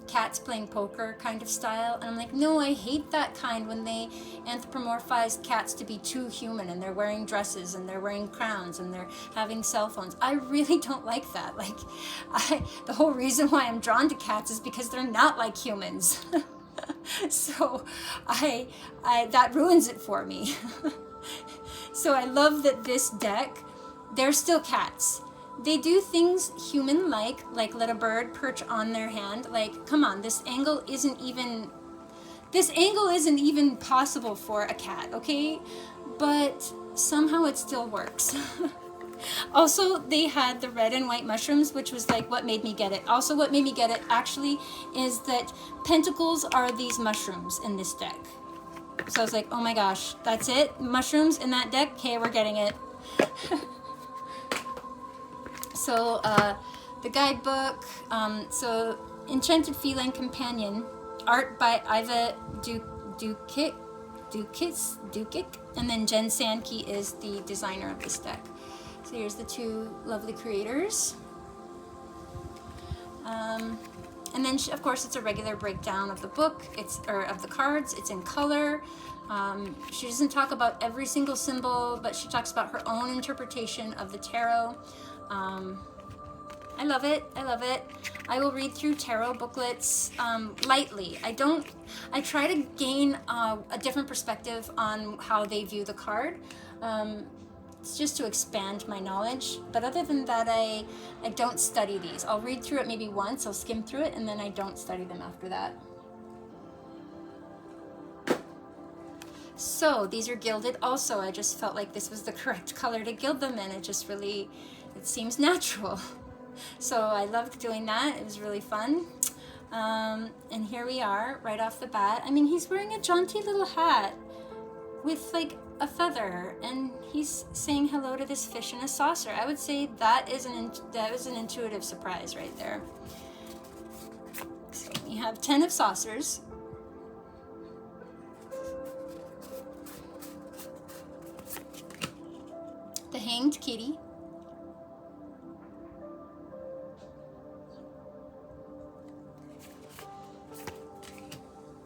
cats playing poker kind of style. And I'm like, no, I hate that kind when they anthropomorphize cats to be too human and they're wearing dresses and they're wearing crowns and they're having cell phones. I really don't like that. Like, the whole reason why I'm drawn to cats is because they're not like humans. So that ruins it for me. So I love that this deck, they're still cats. They do things human-like let a bird perch on their hand. Like, come on, this angle isn't even possible for a cat, okay? But somehow it still works. Also, they had the red and white mushrooms, which was like what made me get it. Also, what made me get it actually is that pentacles are these mushrooms in this deck. So I was like, oh my gosh, that's it? Mushrooms in that deck? Okay, we're getting it. So, the guidebook, so Enchanted Feline Companion, art by Iva Dukic, and then Jen Sankey is the designer of this deck. So here's the two lovely creators. And then, of course, it's a regular breakdown of the book, of the cards. It's in color. She doesn't talk about every single symbol, but she talks about her own interpretation of the tarot. I love it. I love it. I will read through tarot booklets lightly. I try to gain a different perspective on how they view the card. It's just to expand my knowledge. But other than that, I don't study these. I'll read through it maybe once, I'll skim through it, and then I don't study them after that. So these are gilded also. I just felt like this was the correct color to gild them in. It just really, it seems natural. So I loved doing that. It was really fun. And here we are right off the bat. I mean, he's wearing a jaunty little hat with like a feather, and he's saying hello to this fish in a saucer. I would say that was an intuitive surprise right there. So we have 10 of saucers. The Hanged Kitty.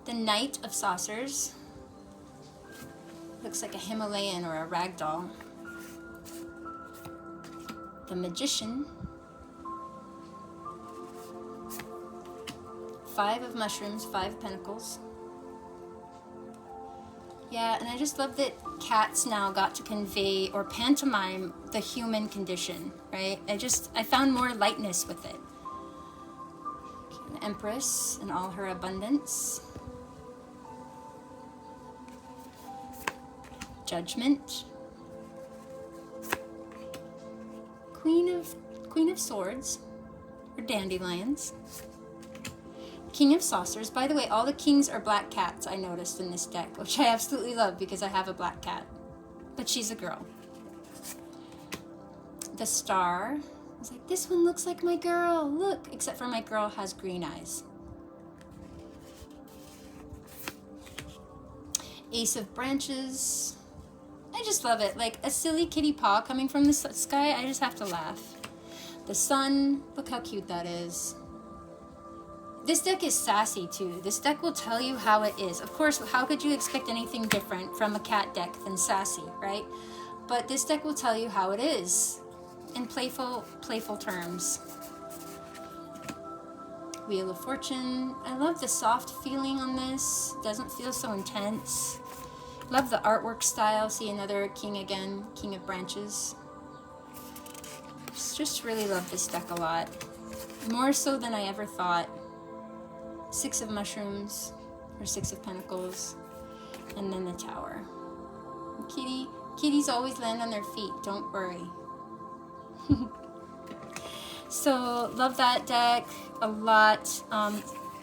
The Knight of Saucers. Looks like a Himalayan or a ragdoll. The Magician. 5 of Mushrooms, 5 Pentacles. Yeah, and I just love that cats now got to convey or pantomime the human condition, right? I found more lightness with it. An Empress in all her abundance. Judgment. Queen of Swords, or Dandelions. King of Saucers. By the way, all the kings are black cats, I noticed in this deck, which I absolutely love because I have a black cat. But she's a girl. The Star. I was like, this one looks like my girl, look! Except for my girl has green eyes. Ace of Branches. I just love it. Like a silly kitty paw coming from the sky. I just have to laugh. The Sun. Look how cute that is. This deck is sassy too. This deck will tell you how it is. Of course, how could you expect anything different from a cat deck than sassy, right? But this deck will tell you how it is in playful terms. Wheel of Fortune. I love the soft feeling on this. Doesn't feel so intense. Love the artwork style. See another king again. King of Branches. Just really love this deck a lot. More so than I ever thought. Six of Mushrooms. Or Six of Pentacles. And then the Tower. Kitties always land on their feet. Don't worry. So, love that deck a lot.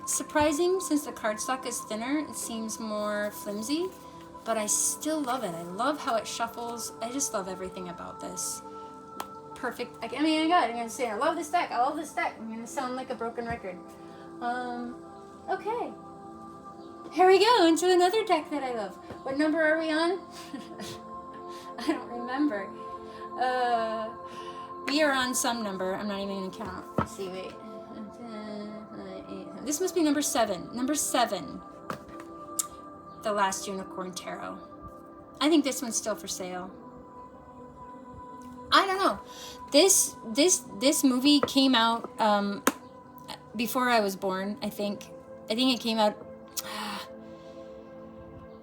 Surprising, since the cardstock is thinner, it seems more flimsy, but I still love it. I love how it shuffles. I just love everything about this. Perfect. I mean, I'm going to say, I love this deck. I love this deck. I'm going to sound like a broken record. Okay. Here we go, into another deck that I love. What number are we on? I don't remember. We are on some number. I'm not even going to count. Let's see, wait. This must be number 7. Number 7. The Last Unicorn Tarot. I think this one's still for sale. I don't know. This movie came out before I was born, I think. I think it came out...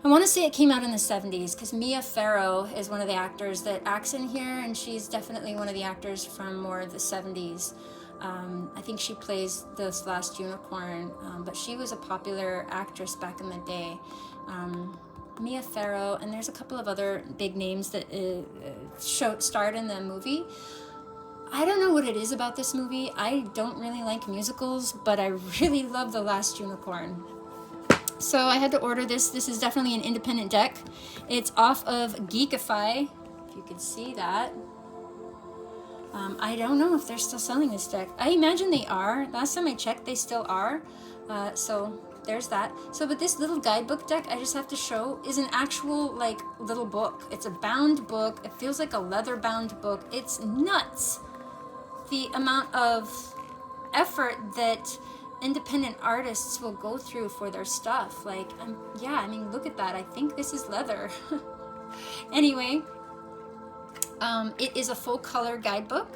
I want to say it came out in the 70s because Mia Farrow is one of the actors that acts in here, and she's definitely one of the actors from more of the 70s. I think she plays this Last Unicorn, but she was a popular actress back in the day. Mia Farrow, and there's a couple of other big names that starred in the movie. I don't know what it is about this movie. I don't really like musicals, but I really love The Last Unicorn. So I had to order this. This is definitely an independent deck. It's off of Geekify, if you could see that. I don't know if they're still selling this deck. I imagine they are. Last time I checked, they still are. So there's that. So, but this little guidebook deck, I just have to show, is an actual, like, little book. It's a bound book. It feels like a leather-bound book. It's nuts. The amount of effort that independent artists will go through for their stuff. Like, yeah, I mean, look at that. I think this is leather. Anyway, it is a full color guidebook.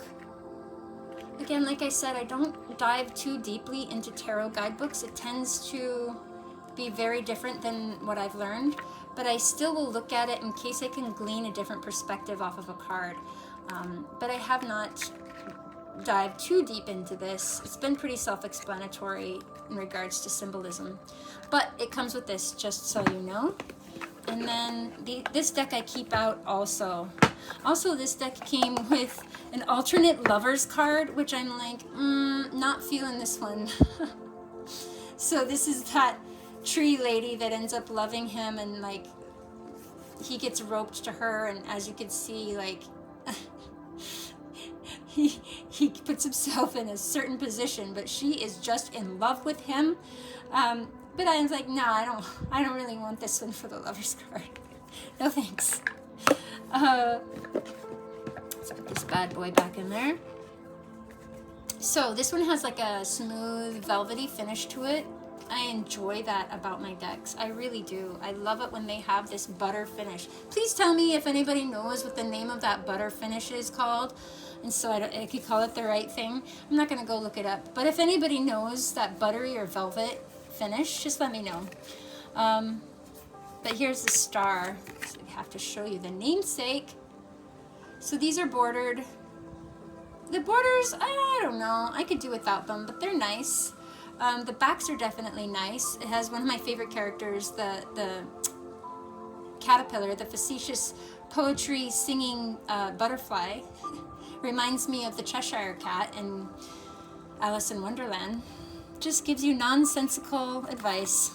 Again, like I said, I don't dive too deeply into tarot guidebooks. It tends to be very different than what I've learned, but I still will look at it in case I can glean a different perspective off of a card. But I have not dive too deep into this. It's been pretty self-explanatory in regards to symbolism, but it comes with this, just so you know. And then this deck I keep out also. Also, this deck came with an alternate lovers card, which I'm like, not feeling this one. So this is that tree lady that ends up loving him, and like he gets roped to her, and as you can see, like he puts himself in a certain position, but she is just in love with him. But I was like, no, I don't really want this one for the lovers card. No thanks. Let's put this bad boy back in there. So this one has like a smooth, velvety finish to it. I enjoy that about my decks. I really do. I love it when they have this butter finish. Please tell me if anybody knows what the name of that butter finish is called, and so I could call it the right thing. I'm not going to go look it up, but if anybody knows that buttery or velvet finish, just let me know. But here's the star. So I have to show you the namesake. So these are bordered. The borders, I don't know. I could do without them, but they're nice. The backs are definitely nice. It has one of my favorite characters, the caterpillar, the facetious poetry singing butterfly. Reminds me of the Cheshire Cat in Alice in Wonderland. Just gives you nonsensical advice.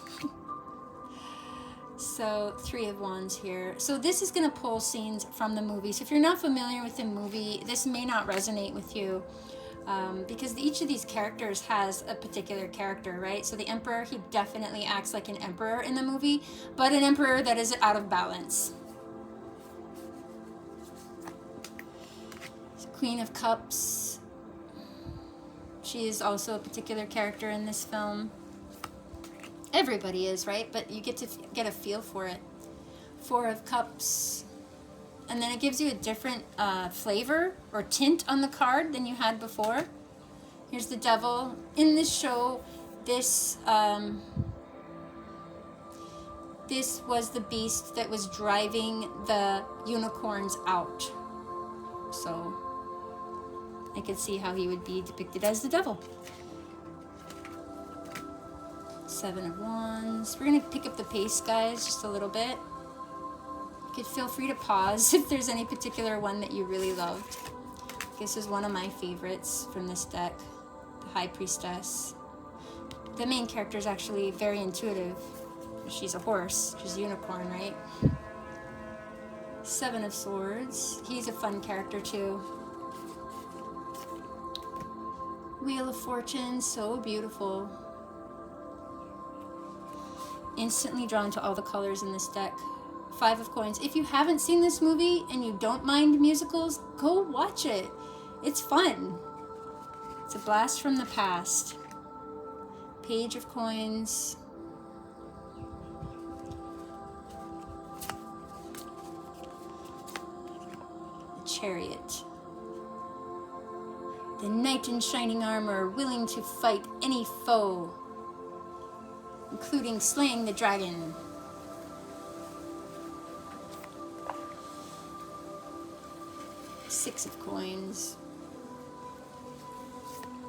So 3 of Wands here. So this is going to pull scenes from the movie. So if you're not familiar with the movie, this may not resonate with you. Because each of these characters has a particular character, right? So the Emperor, he definitely acts like an emperor in the movie, but an emperor that is out of balance. Queen of Cups. She is also a particular character in this film. Everybody is, right? But you get to get a feel for it. Four of Cups. And then it gives you a different flavor or tint on the card than you had before. Here's the Devil. In this show, this was the beast that was driving the unicorns out. So I could see how he would be depicted as the devil. Seven of Wands. We're going to pick up the pace, guys, just a little bit. You could feel free to pause if there's any particular one that you really loved. This is one of my favorites from this deck, the High Priestess. The main character is actually very intuitive. She's a horse, she's a unicorn, right? Seven of Swords. He's a fun character too. Wheel of Fortune, so beautiful. Instantly drawn to all the colors in this deck. Five of Coins. If you haven't seen this movie and you don't mind musicals, go watch it. It's fun. It's a blast from the past. Page of Coins. The Chariot. The knight in shining armor, willing to fight any foe, including slaying the dragon. Six of Coins.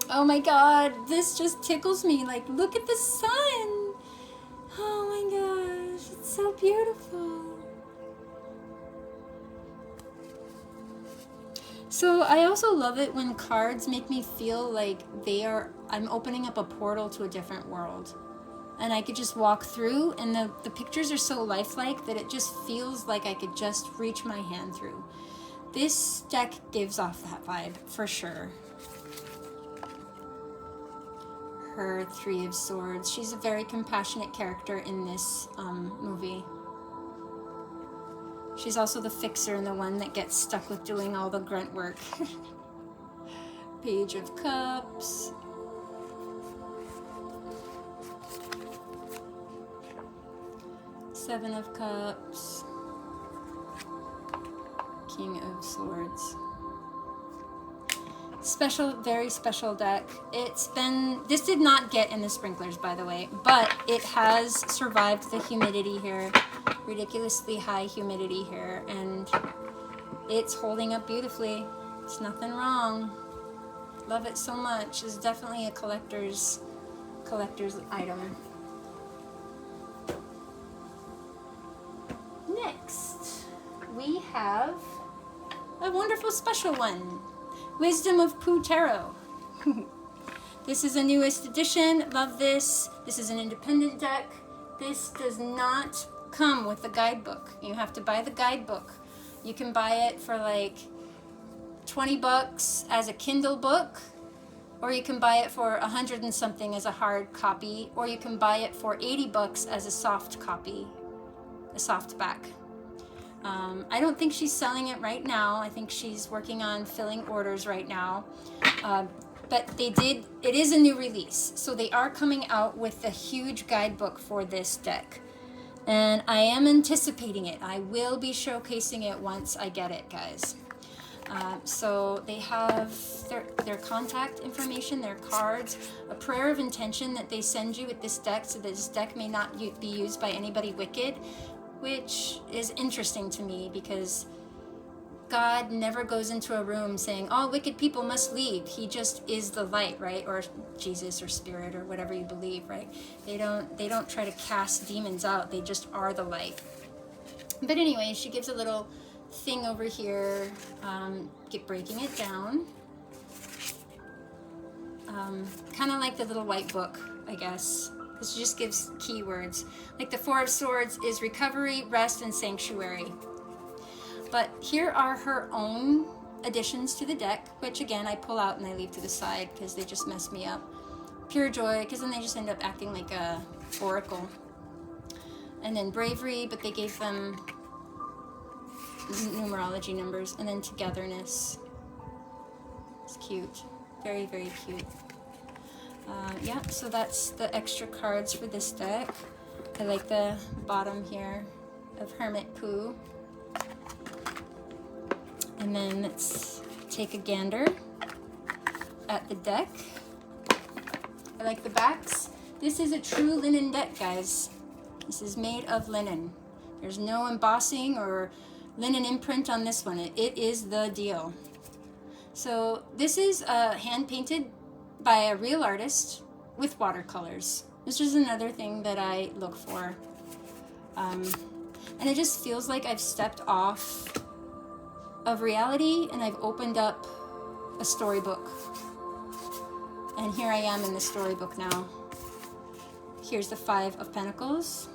Oh my god, this just tickles me. Like, look at the sun. Oh my gosh, it's so beautiful. So I also love it when cards make me feel like I'm opening up a portal to a different world. And I could just walk through, and the pictures are so lifelike that it just feels like I could just reach my hand through. This deck gives off that vibe, for sure. Her Three of Swords. She's a very compassionate character in this movie. She's also the fixer and the one that gets stuck with doing all the grunt work. Page of Cups. Seven of Cups. King of Swords. Special, very special deck. This did not get in the sprinklers, by the way, but it has survived the humidity here. Ridiculously high humidity here, and it's holding up beautifully. It's nothing wrong. Love it so much. It's definitely a collector's item. Next, we have a wonderful special one. Wisdom of Pooh Tarot. This is a newest edition. Love this. This is an independent deck. This does not come with the guidebook. You have to buy the guidebook. You can buy it for like 20 bucks as a Kindle book, or you can buy it for 100 and something as a hard copy, or you can buy it for 80 bucks as a soft copy, a softback. I don't think she's selling it right now. I think she's working on filling orders right now. But it is a new release. So they are coming out with a huge guidebook for this deck. And I am anticipating it. I will be showcasing it once I get it, guys. So they have their contact information, their cards, a prayer of intention that they send you with this deck so that this deck may not be used by anybody wicked, which is interesting to me because God never goes into a room saying, all wicked people must leave. He just is the light, right? Or Jesus or spirit or whatever you believe, right? They don't try to cast demons out. They just are the light. But anyway, she gives a little thing over here, breaking it down. Kind of like the little white book, I guess. This just gives keywords. Like the Four of Swords is recovery, rest, and sanctuary. But here are her own additions to the deck, which again I pull out and I leave to the side because they just mess me up. Pure Joy, because then they just end up acting like a oracle. And then Bravery, but they gave them numerology numbers. And then Togetherness. It's cute. Very, very cute. Yeah, so that's the extra cards for this deck. I like the bottom here of Hermit Pooh. And then let's take a gander at the deck. I like the backs. This is a true linen deck, guys. This is made of linen. There's no embossing or linen imprint on this one. It is the deal. So this is hand painted by a real artist with watercolors. This is another thing that I look for. And it just feels like I've stepped off of reality and I've opened up a storybook. And here I am in the storybook now. Here's the Five of Pentacles.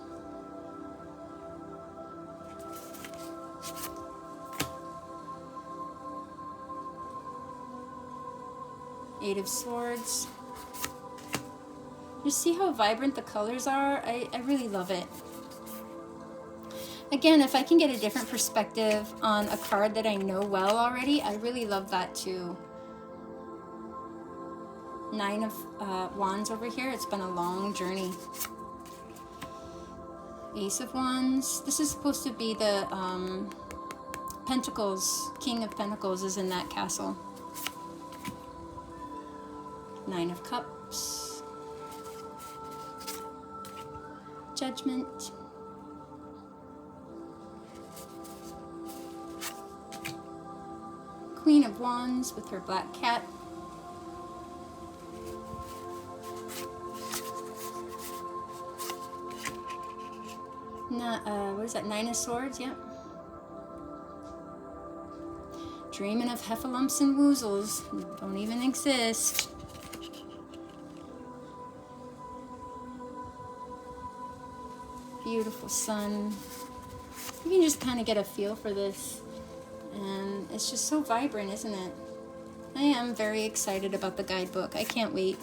Eight of Swords. You see how vibrant the colors are? I really love it. Again, if I can get a different perspective on a card that I know well already, I really love that too. Nine of Wands over here. It's been a long journey. Ace of Wands. This is supposed to be the Pentacles. King of Pentacles is in that castle. Nine of Cups. Judgment. Queen of Wands with her black cat. What is that? Nine of Swords, yeah. Dreaming of heffalumps and woozles. Don't even exist. Beautiful sun. You can just kind of get a feel for this. And it's just so vibrant, isn't it? I am very excited about the guidebook. I can't wait.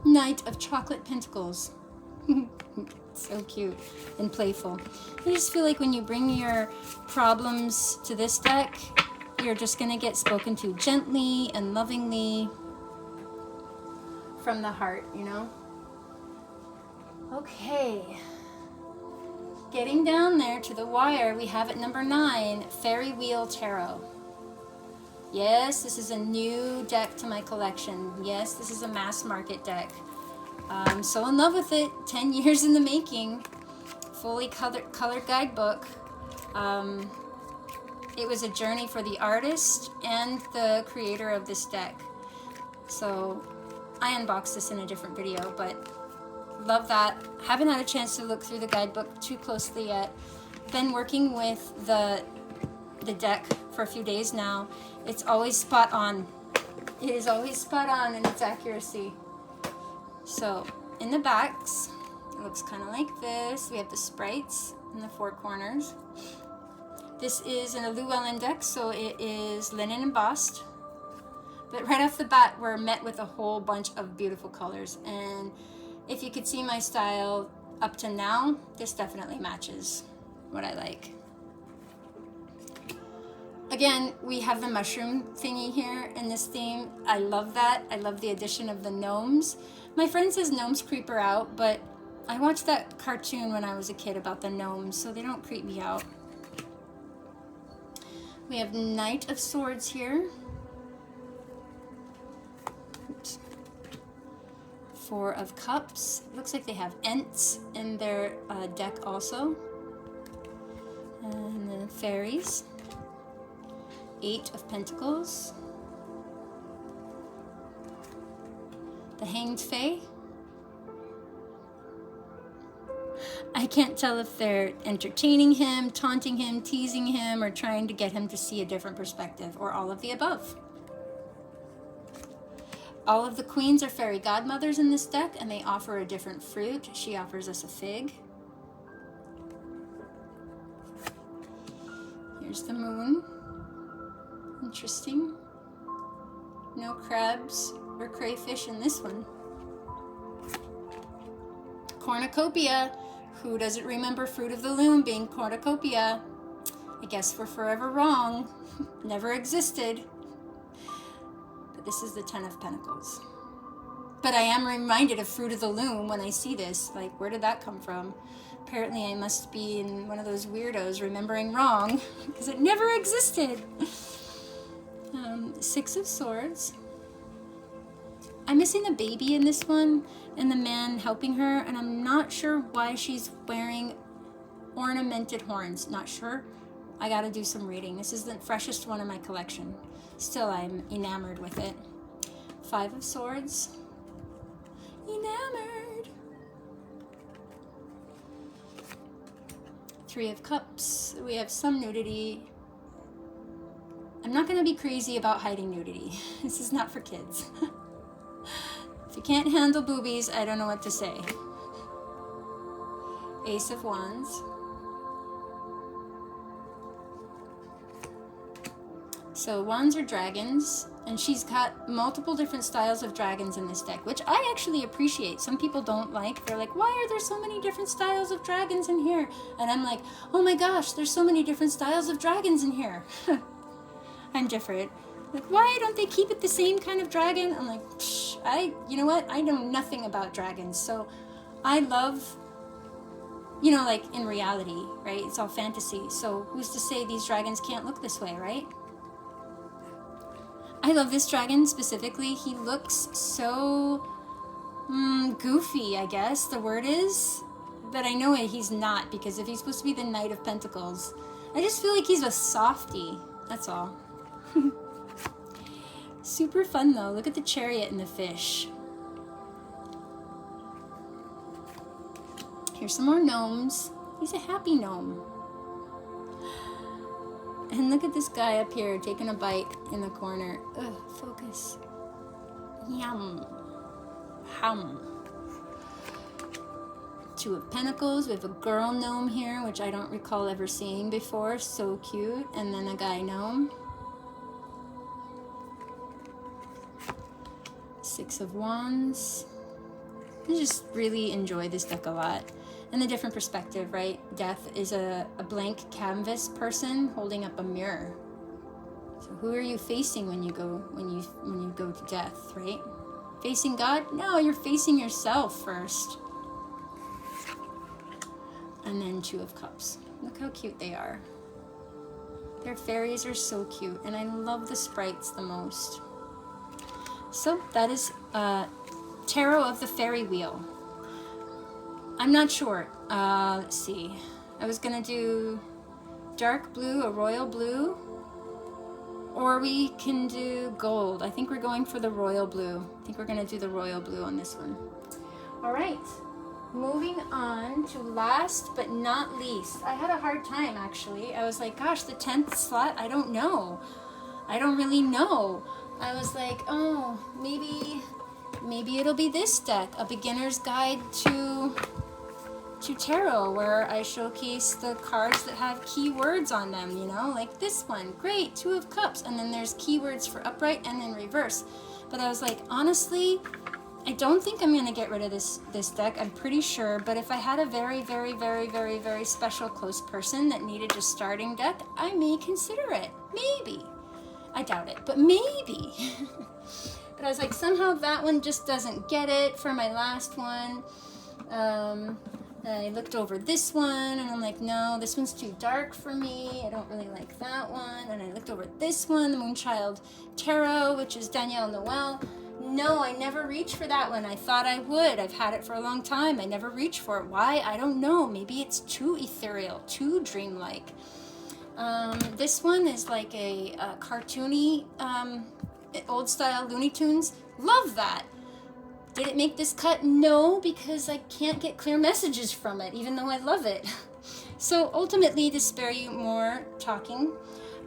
Knight of Chocolate Pentacles. So cute and playful. I just feel like when you bring your problems to this deck, you're just going to get spoken to gently and lovingly from the heart, you know? Okay. Getting down there to the wire, we have at number 9, Fairy Wheel Tarot. Yes, this is a new deck to my collection. Yes, this is a mass market deck. I'm so in love with it. 10 years in the making. Fully colored guidebook. It was a journey for the artist and the creator of this deck. So I unboxed this in a different video, but love that. Haven't had a chance to look through the guidebook too closely yet. Been working with the deck for a few days now. It's always spot on. It is always spot on in its accuracy. So in the backs, it looks kind of like this. We have the sprites in the four corners. This is an Llewellyn deck, so it is linen embossed. But right off the bat, we're met with a whole bunch of beautiful colors. And if you could see my style up to now, this definitely matches what I like. Again, we have the mushroom thingy here in this theme. I love that. I love the addition of the gnomes. My friend says gnomes creep her out, but I watched that cartoon when I was a kid about the gnomes, so they don't creep me out. We have Knight of Swords here. Oops. Four of Cups. Looks like they have Ents in their deck also. And then Fairies. Eight of Pentacles. The Hanged Fae. I can't tell if they're entertaining him, taunting him, teasing him, or trying to get him to see a different perspective, or all of the above. All of the queens are fairy godmothers in this deck, and they offer a different fruit. She offers us a fig. Here's the moon. Interesting. No crabs or crayfish in this one. Cornucopia. Who doesn't remember Fruit of the Loom being cornucopia? I guess we're forever wrong. Never existed. But this is the Ten of Pentacles. But I am reminded of Fruit of the Loom when I see this. Like, where did that come from? Apparently I must be in one of those weirdos remembering wrong, because it never existed. Six of Swords. I'm missing the baby in this one, and the man helping her, and I'm not sure why she's wearing ornamented horns. Not sure. I gotta do some reading. This is the freshest one in my collection. Still, I'm enamored with it. Five of Swords. Enamored. Three of Cups. We have some nudity. I'm not gonna be crazy about hiding nudity. This is not for kids. If you can't handle boobies, I don't know what to say. Ace of Wands. So wands are dragons, and she's got multiple different styles of dragons in this deck, which I actually appreciate. Some people don't like. They're like, why are there so many different styles of dragons in here? And I'm like, oh my gosh, there's so many different styles of dragons in here. I'm different. Like, why don't they keep it the same kind of dragon? I'm like, you know what? I know nothing about dragons. So I love, you know, like in reality, right? It's all fantasy. So who's to say these dragons can't look this way, right? I love this dragon specifically. He looks so goofy, I guess the word is. But I know he's not, because if he's supposed to be the Knight of Pentacles, I just feel like he's a softie. That's all. Super fun though. Look at the chariot and the fish. Here's some more gnomes. He's a happy gnome. And look at this guy up here taking a bite in the corner. Ugh, focus. Yum. Hum. Two of Pentacles. We have a girl gnome here, which I don't recall ever seeing before. So cute. And then a guy gnome. Six of Wands. I just really enjoy this deck a lot. And the different perspective, right? Death is a blank canvas person holding up a mirror. So who are you facing when you go to death, right? Facing God? No, you're facing yourself first. And then Two of Cups. Look how cute they are. Their fairies are so cute, and I love the sprites the most. So that is Tarot of the Fairy Wheel. I'm not sure. Let's see. I was gonna do dark blue, a royal blue, or we can do gold. I think we're going for the royal blue. I think we're gonna do the royal blue on this one. All right, moving on to last but not least. I had a hard time actually. I was like, gosh, the 10th slot, I don't know. I don't really know. I was like, oh, maybe it'll be this deck, A Beginner's Guide to Tarot, where I showcase the cards that have keywords on them, you know, like this one. Great, Two of Cups, and then there's keywords for upright and in reverse. But I was like, honestly, I don't think I'm gonna get rid of this deck. I'm pretty sure, but if I had a very, very, very, very, very special close person that needed a starting deck, I may consider it. Maybe. I doubt it, but maybe. But I was like, somehow that one just doesn't get it for my last one. I looked over this one, and I'm like, no, this one's too dark for me. I don't really like that one. And I looked over this one, the Moonchild Tarot, which is Danielle Noel. No, I never reached for that one. I thought I would. I've had it for a long time. I never reached for it. Why? I don't know. Maybe it's too ethereal, too dreamlike. This one is like a cartoony, old-style Looney Tunes. Love that. Did it make this cut? No, because I can't get clear messages from it, even though I love it. So ultimately, to spare you more talking,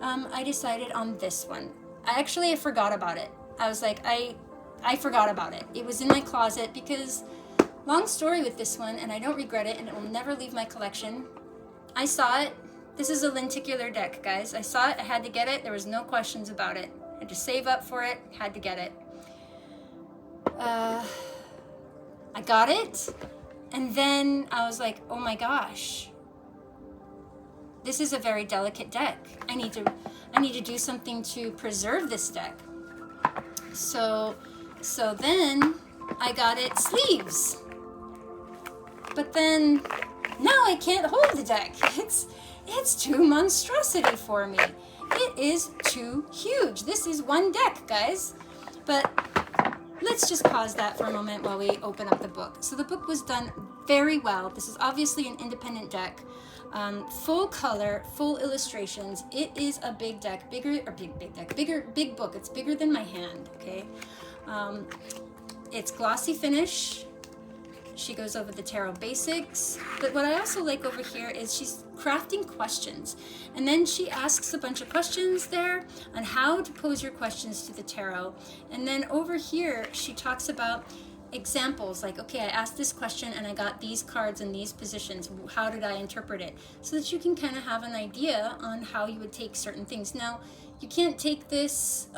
I decided on this one. I forgot about it. I was like, I I forgot about it. It was in my closet because, long story with this one, and I don't regret it, and it will never leave my collection. I saw it. This is a lenticular deck, guys. I saw it. I had to get it. There was no questions about it. I had to save up for it. Had to get it. I got it. And then I was like, oh my gosh. This is a very delicate deck. I need to do something to preserve this deck. So then I got it sleeves. But then now I can't hold the deck. It's too monstrosity for me. It is too huge. This is one deck, guys. But let's just pause that for a moment while we open up the book. So the book was done very well. This is obviously an independent deck. Full color, full illustrations. It is a big deck, big book. It's bigger than my hand, okay? It's glossy finish. She goes over the tarot basics. But what I also like over here is she's crafting questions. And then she asks a bunch of questions there on how to pose your questions to the tarot. And then over here, she talks about examples like, okay, I asked this question and I got these cards in these positions. How did I interpret it? So that you can kind of have an idea on how you would take certain things. Now, you can't take this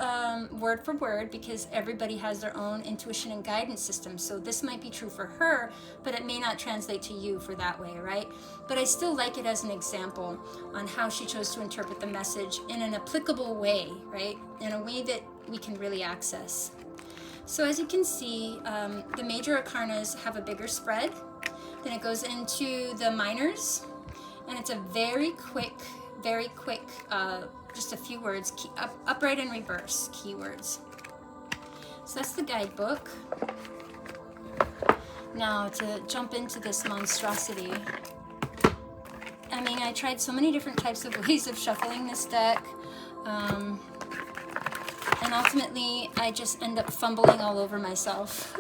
word for word because everybody has their own intuition and guidance system. So this might be true for her, but it may not translate to you for that way, right? But I still like it as an example on how she chose to interpret the message in an applicable way, right? In a way that we can really access. So as you can see, the major arcanas have a bigger spread. Then it goes into the minors, and it's a very quick, just a few words, upright and reverse keywords. So that's the guidebook. Now to jump into this monstrosity. I mean, I tried so many different types of ways of shuffling this deck. And ultimately, I just end up fumbling all over myself.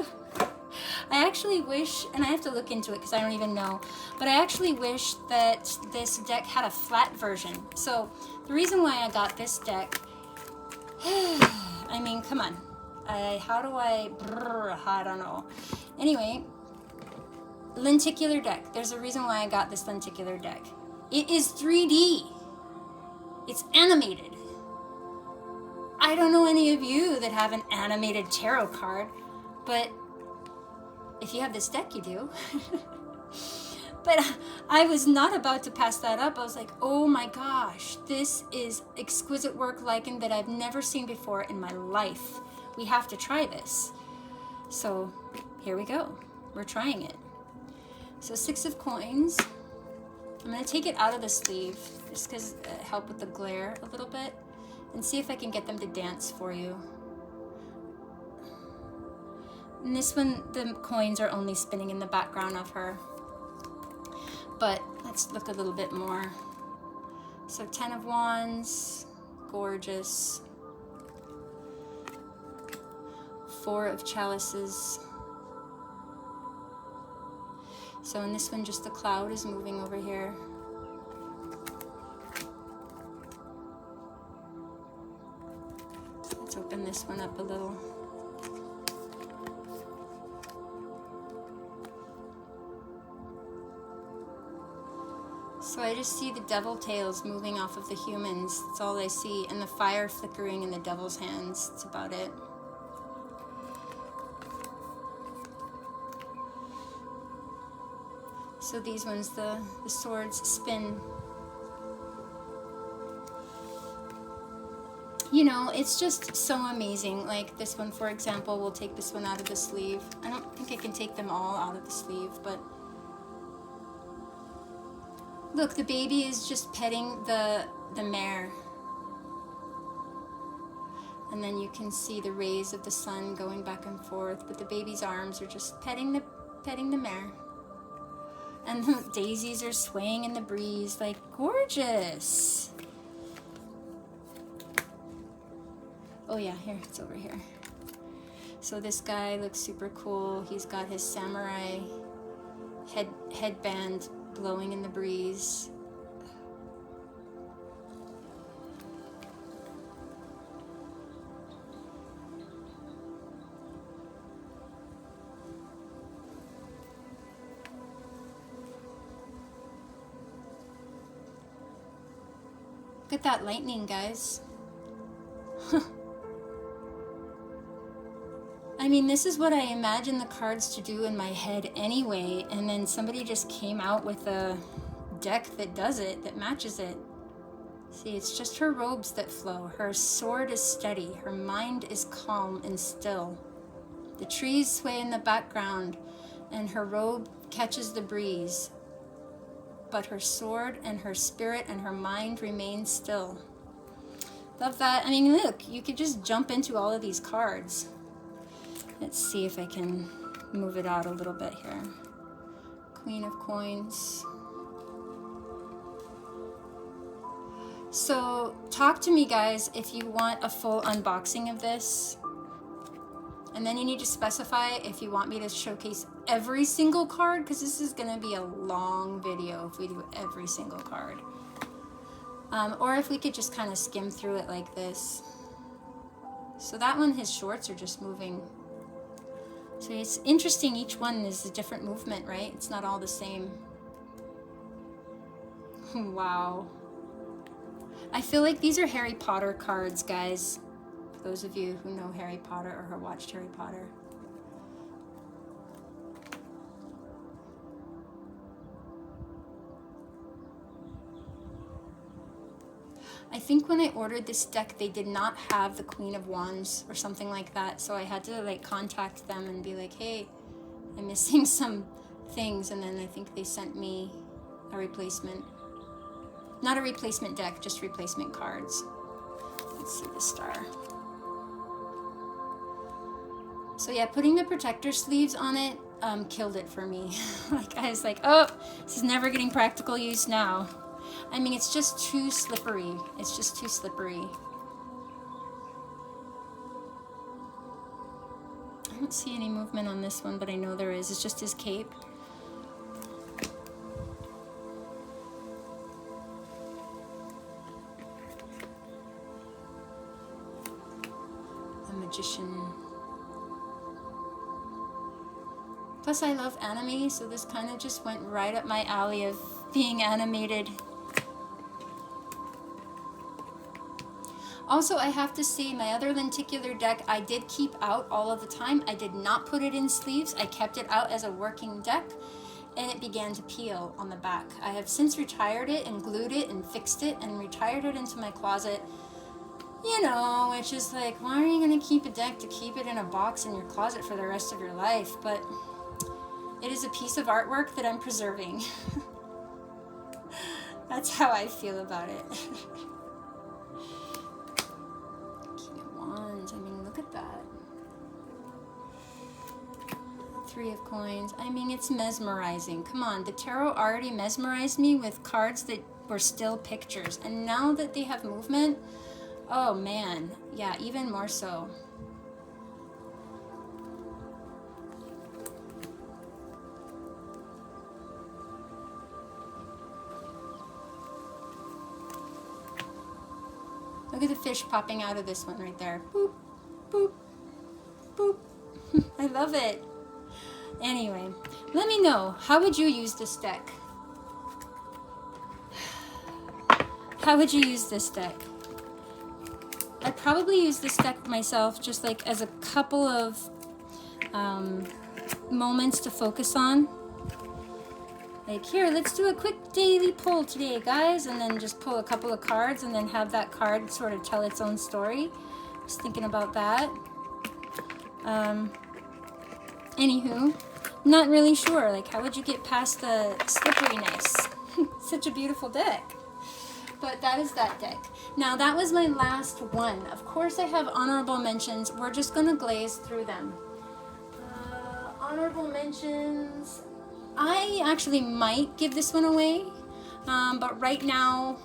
I actually wish, and I have to look into it because I don't even know, but I actually wish that this deck had a flat version. So the reason why I got this deck, I mean, come on. I don't know. Anyway, lenticular deck. There's a reason why I got this lenticular deck. It is 3D. It's animated. I don't know any of you that have an animated tarot card, but if you have this deck, you do. But I was not about to pass that up. I was like, oh my gosh, this is exquisite work lichen that I've never seen before in my life. We have to try this. So here we go. We're trying it. So 6 of coins. I'm going to take it out of the sleeve just because it helped with the glare a little bit. And see if I can get them to dance for you. And this one, the coins are only spinning in the background of her. But let's look a little bit more. So 10 of Wands, gorgeous. 4 of Chalices. So in this one, just the cloud is moving over here. Let's open this one up a little. So I just see the devil tails moving off of the humans. That's all I see. And the fire flickering in the devil's hands. That's about it. So these ones, the swords spin. You know, it's just so amazing. Like this one, for example, we'll take this one out of the sleeve. I don't think I can take them all out of the sleeve, but look, the baby is just petting the mare. And then you can see the rays of the sun going back and forth, but the baby's arms are just petting the mare. And the daisies are swaying in the breeze, like gorgeous. Oh yeah, here, it's over here. So this guy looks super cool. He's got his samurai headband blowing in the breeze. Look at that lightning, guys. I mean, this is what I imagine the cards to do in my head anyway, and then somebody just came out with a deck that does it, that matches it. See, it's just her robes that flow. Her sword is steady. Her mind is calm and still. The trees sway in the background, and her robe catches the breeze. But her sword and her spirit and her mind remain still. Love that. I mean, look, you could just jump into all of these cards. Let's see if I can move it out a little bit here. Queen of Coins. So talk to me, guys, if you want a full unboxing of this. And then you need to specify if you want me to showcase every single card, because this is going to be a long video if we do every single card. Or if we could just kind of skim through it like this. So that one, his shorts are just moving. So it's interesting, each one is a different movement, right? It's not all the same. Wow. I feel like these are Harry Potter cards, guys. For those of you who know Harry Potter or have watched Harry Potter. I think when I ordered this deck, they did not have the Queen of Wands or something like that. So I had to like contact them and be like, hey, I'm missing some things. And then I think they sent me a replacement. Not a replacement deck, just replacement cards. Let's see the star. So yeah, putting the protector sleeves on it killed it for me. Like I was like, oh, this is never getting practical use now. I mean, it's just too slippery. It's just too slippery. I don't see any movement on this one, but I know there is. It's just his cape. The Magician. Plus, I love anime, so this kind of just went right up my alley of being animated. Also, I have to say, my other lenticular deck, I did keep out all of the time. I did not put it in sleeves. I kept it out as a working deck, and it began to peel on the back. I have since retired it and glued it and fixed it and retired it into my closet. You know, which is like, why are you going to keep a deck to keep it in a box in your closet for the rest of your life? But it is a piece of artwork that I'm preserving. That's how I feel about it. King of Wands. I mean, look at that. Three of Coins. I mean, it's mesmerizing. Come on, the tarot already mesmerized me with cards that were still pictures. And now that they have movement, oh man, yeah, even more so. Look at the fish popping out of this one right there. Boop, boop, boop. I love it. Anyway, let me know, how would you use this deck? How would you use this deck? I'd probably use this deck myself just like as a couple of moments to focus on. Like, here, let's do a quick daily pull today, guys, and then just pull a couple of cards and then have that card sort of tell its own story. Just thinking about that. Anywho, not really sure. Like, how would you get past the slipperiness? Such a beautiful deck. But that is that deck. Now, that was my last one. Of course, I have honorable mentions. We're just going to glaze through them. Honorable mentions. I actually might give this one away, but right now,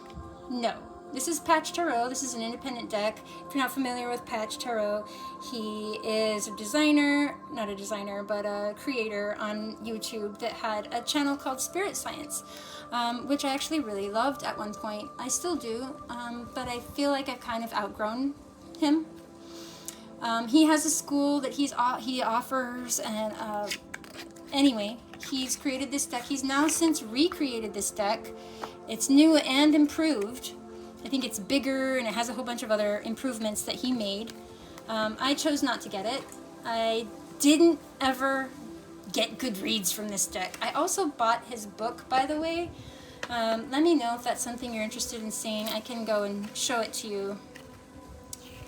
no. This is Patch Tarot. This is an independent deck. If you're not familiar with Patch Tarot, he is a designer, not a designer, but a creator on YouTube that had a channel called Spirit Science, which I actually really loved at one point. I still do, but I feel like I've kind of outgrown him. He has a school that he offers, and anyway, he's created this deck. He's now since recreated this deck. It's new and improved. I think it's bigger and it has a whole bunch of other improvements that he made. I chose not to get it. I didn't ever get good reads from this deck. I also bought his book, by the way. Let me know if that's something you're interested in seeing. I can go and show it to you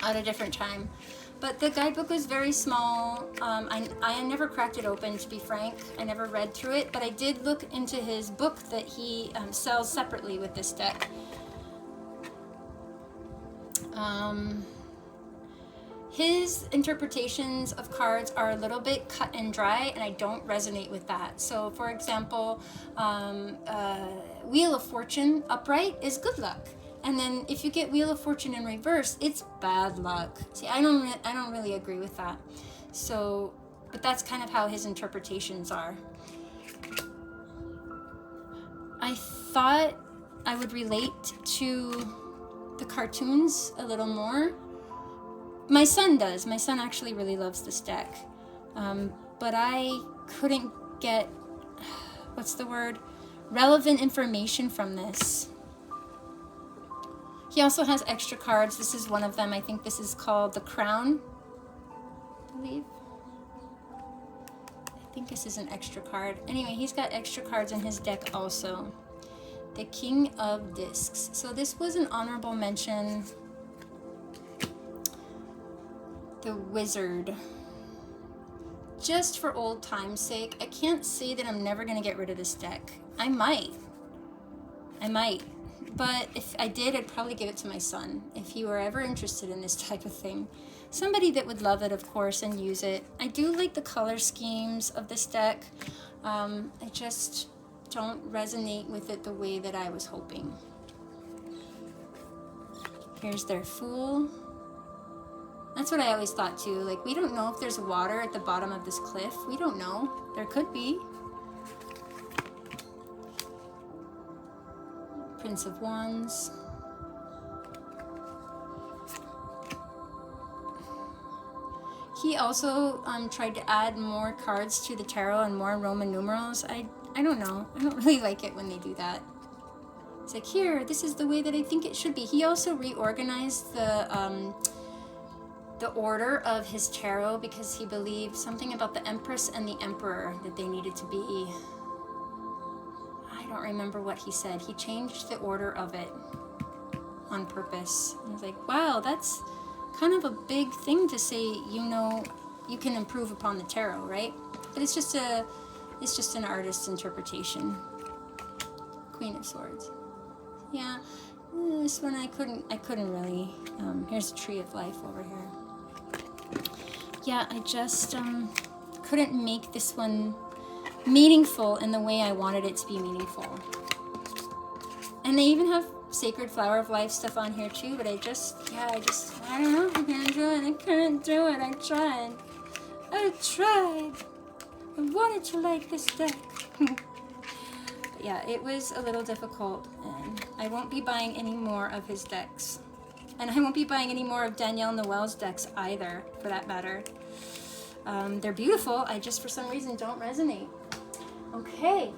at a different time. But the guidebook was very small. I never cracked it open, to be frank. I never read through it, but I did look into his book that he sells separately with this deck. His interpretations of cards are a little bit cut and dry, and I don't resonate with that. So, for example, Wheel of Fortune upright is good luck, and then if you get Wheel of Fortune in reverse, it's bad luck. See, I don't really agree with that. So, but that's kind of how his interpretations are. I thought I would relate to the cartoons a little more. My son does. My son actually really loves this deck. But I couldn't get, what's the word? Relevant information from this. He also has extra cards. This is one of them. I think this is called the Crown, I believe. I think this is an extra card. Anyway, he's got extra cards in his deck also. The King of Discs. So this was an honorable mention. The Wizard. Just for old time's sake, I can't say that I'm never going to get rid of this deck. I might. But if I did, I'd probably give it to my son, if he were ever interested in this type of thing. Somebody that would love it, of course, and use it. I do like the color schemes of this deck. I just don't resonate with it the way that I was hoping. Here's their Fool. That's what I always thought too. Like, we don't know if there's water at the bottom of this cliff. We don't know. There could be. Prince of Wands. He also tried to add more cards to the tarot and more Roman numerals. I don't know. I don't really like it when they do that. It's like, here, this is the way that I think it should be. He also reorganized the order of his tarot because he believed something about the Empress and the Emperor, that they needed to be, I don't remember what he said. He changed the order of it on purpose. I was like, wow, that's kind of a big thing to say, you know, you can improve upon the tarot, right? But it's just an artist's interpretation. Queen of Swords. Yeah, this one I couldn't really. Here's the Tree of Life over here. Yeah, I just couldn't make this one meaningful in the way I wanted it to be meaningful. And they even have Sacred Flower of Life stuff on here too, but I don't know, I couldn't do it. I tried. I wanted to like this deck. But yeah, it was a little difficult, and I won't be buying any more of his decks. And I won't be buying any more of Danielle Noel's decks either, for that matter. They're beautiful, I just for some reason don't resonate. Okay,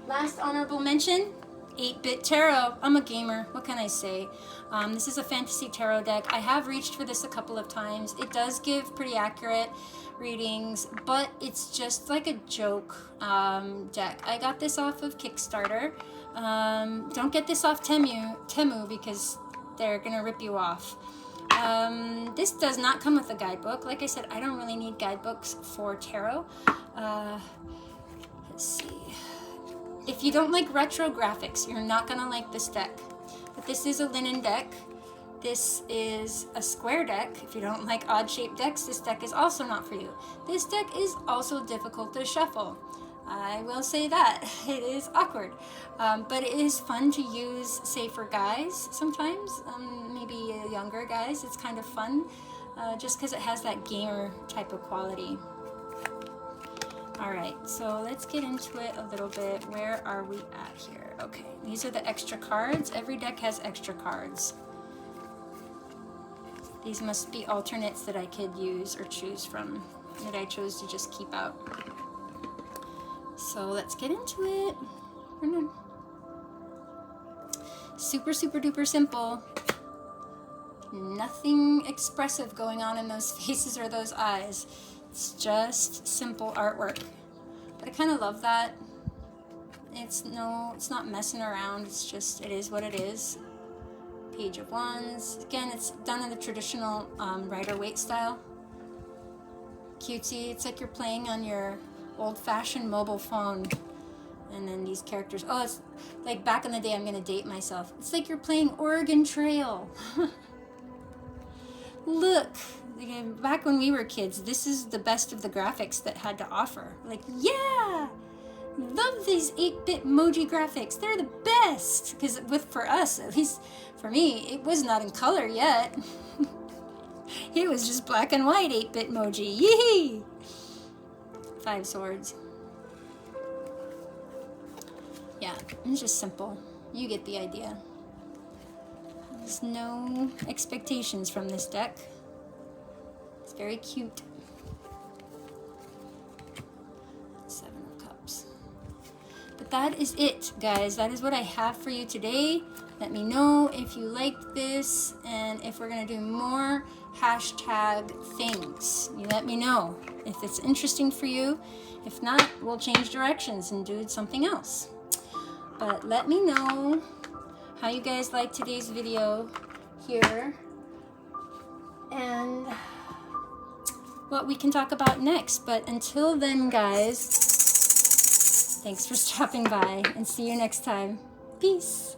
last honorable mention, 8-Bit Tarot. I'm a gamer, what can I say? This is a fantasy tarot deck. I have reached for this a couple of times. It does give pretty accurate readings, but it's just like a joke deck. I got this off of Kickstarter. Don't get this off Temu because they're gonna rip you off. This does not come with a guidebook. Like I said, I don't really need guidebooks for tarot. Let's see. If you don't like retro graphics, you're not gonna like this deck. But this is a linen deck. This is a square deck. If you don't like odd-shaped decks, this deck is also not for you. This deck is also difficult to shuffle. I will say that. It is awkward. But it is fun to use, say, for guys sometimes. Maybe younger guys. It's kind of fun just because it has that gamer type of quality. Alright, so let's get into it a little bit. Where are we at here? Okay, these are the extra cards. Every deck has extra cards. These must be alternates that I could use or choose from, that I chose to just keep out. So let's get into it. Super, super duper simple. Nothing expressive going on in those faces or those eyes. It's just simple artwork. But I kind of love that. It's not messing around. It's just, it is what it is. Page of Wands. Again, it's done in the traditional Rider-Waite style. Cutesy. It's like you're playing on your old-fashioned mobile phone. And then these characters. Oh, it's like back in the day, I'm going to date myself. It's like you're playing Oregon Trail. Look. Back when we were kids, this is the best of the graphics that had to offer. Like, yeah! Love these 8-bit emoji graphics. They're the best. Because for us, at least for me, it was not in color yet. It was just black and white 8-bit emoji. Yee! 5 swords. Yeah, it's just simple. You get the idea. There's no expectations from this deck. It's very cute. 7 of Cups. But that is it, guys. That is what I have for you today. Let me know if you liked this and if we're going to do more hashtag things. You let me know if it's interesting for you. If not, we'll change directions and do something else. But let me know how you guys like today's video here and what we can talk about next. But until then, guys, thanks for stopping by and see you next time. Peace.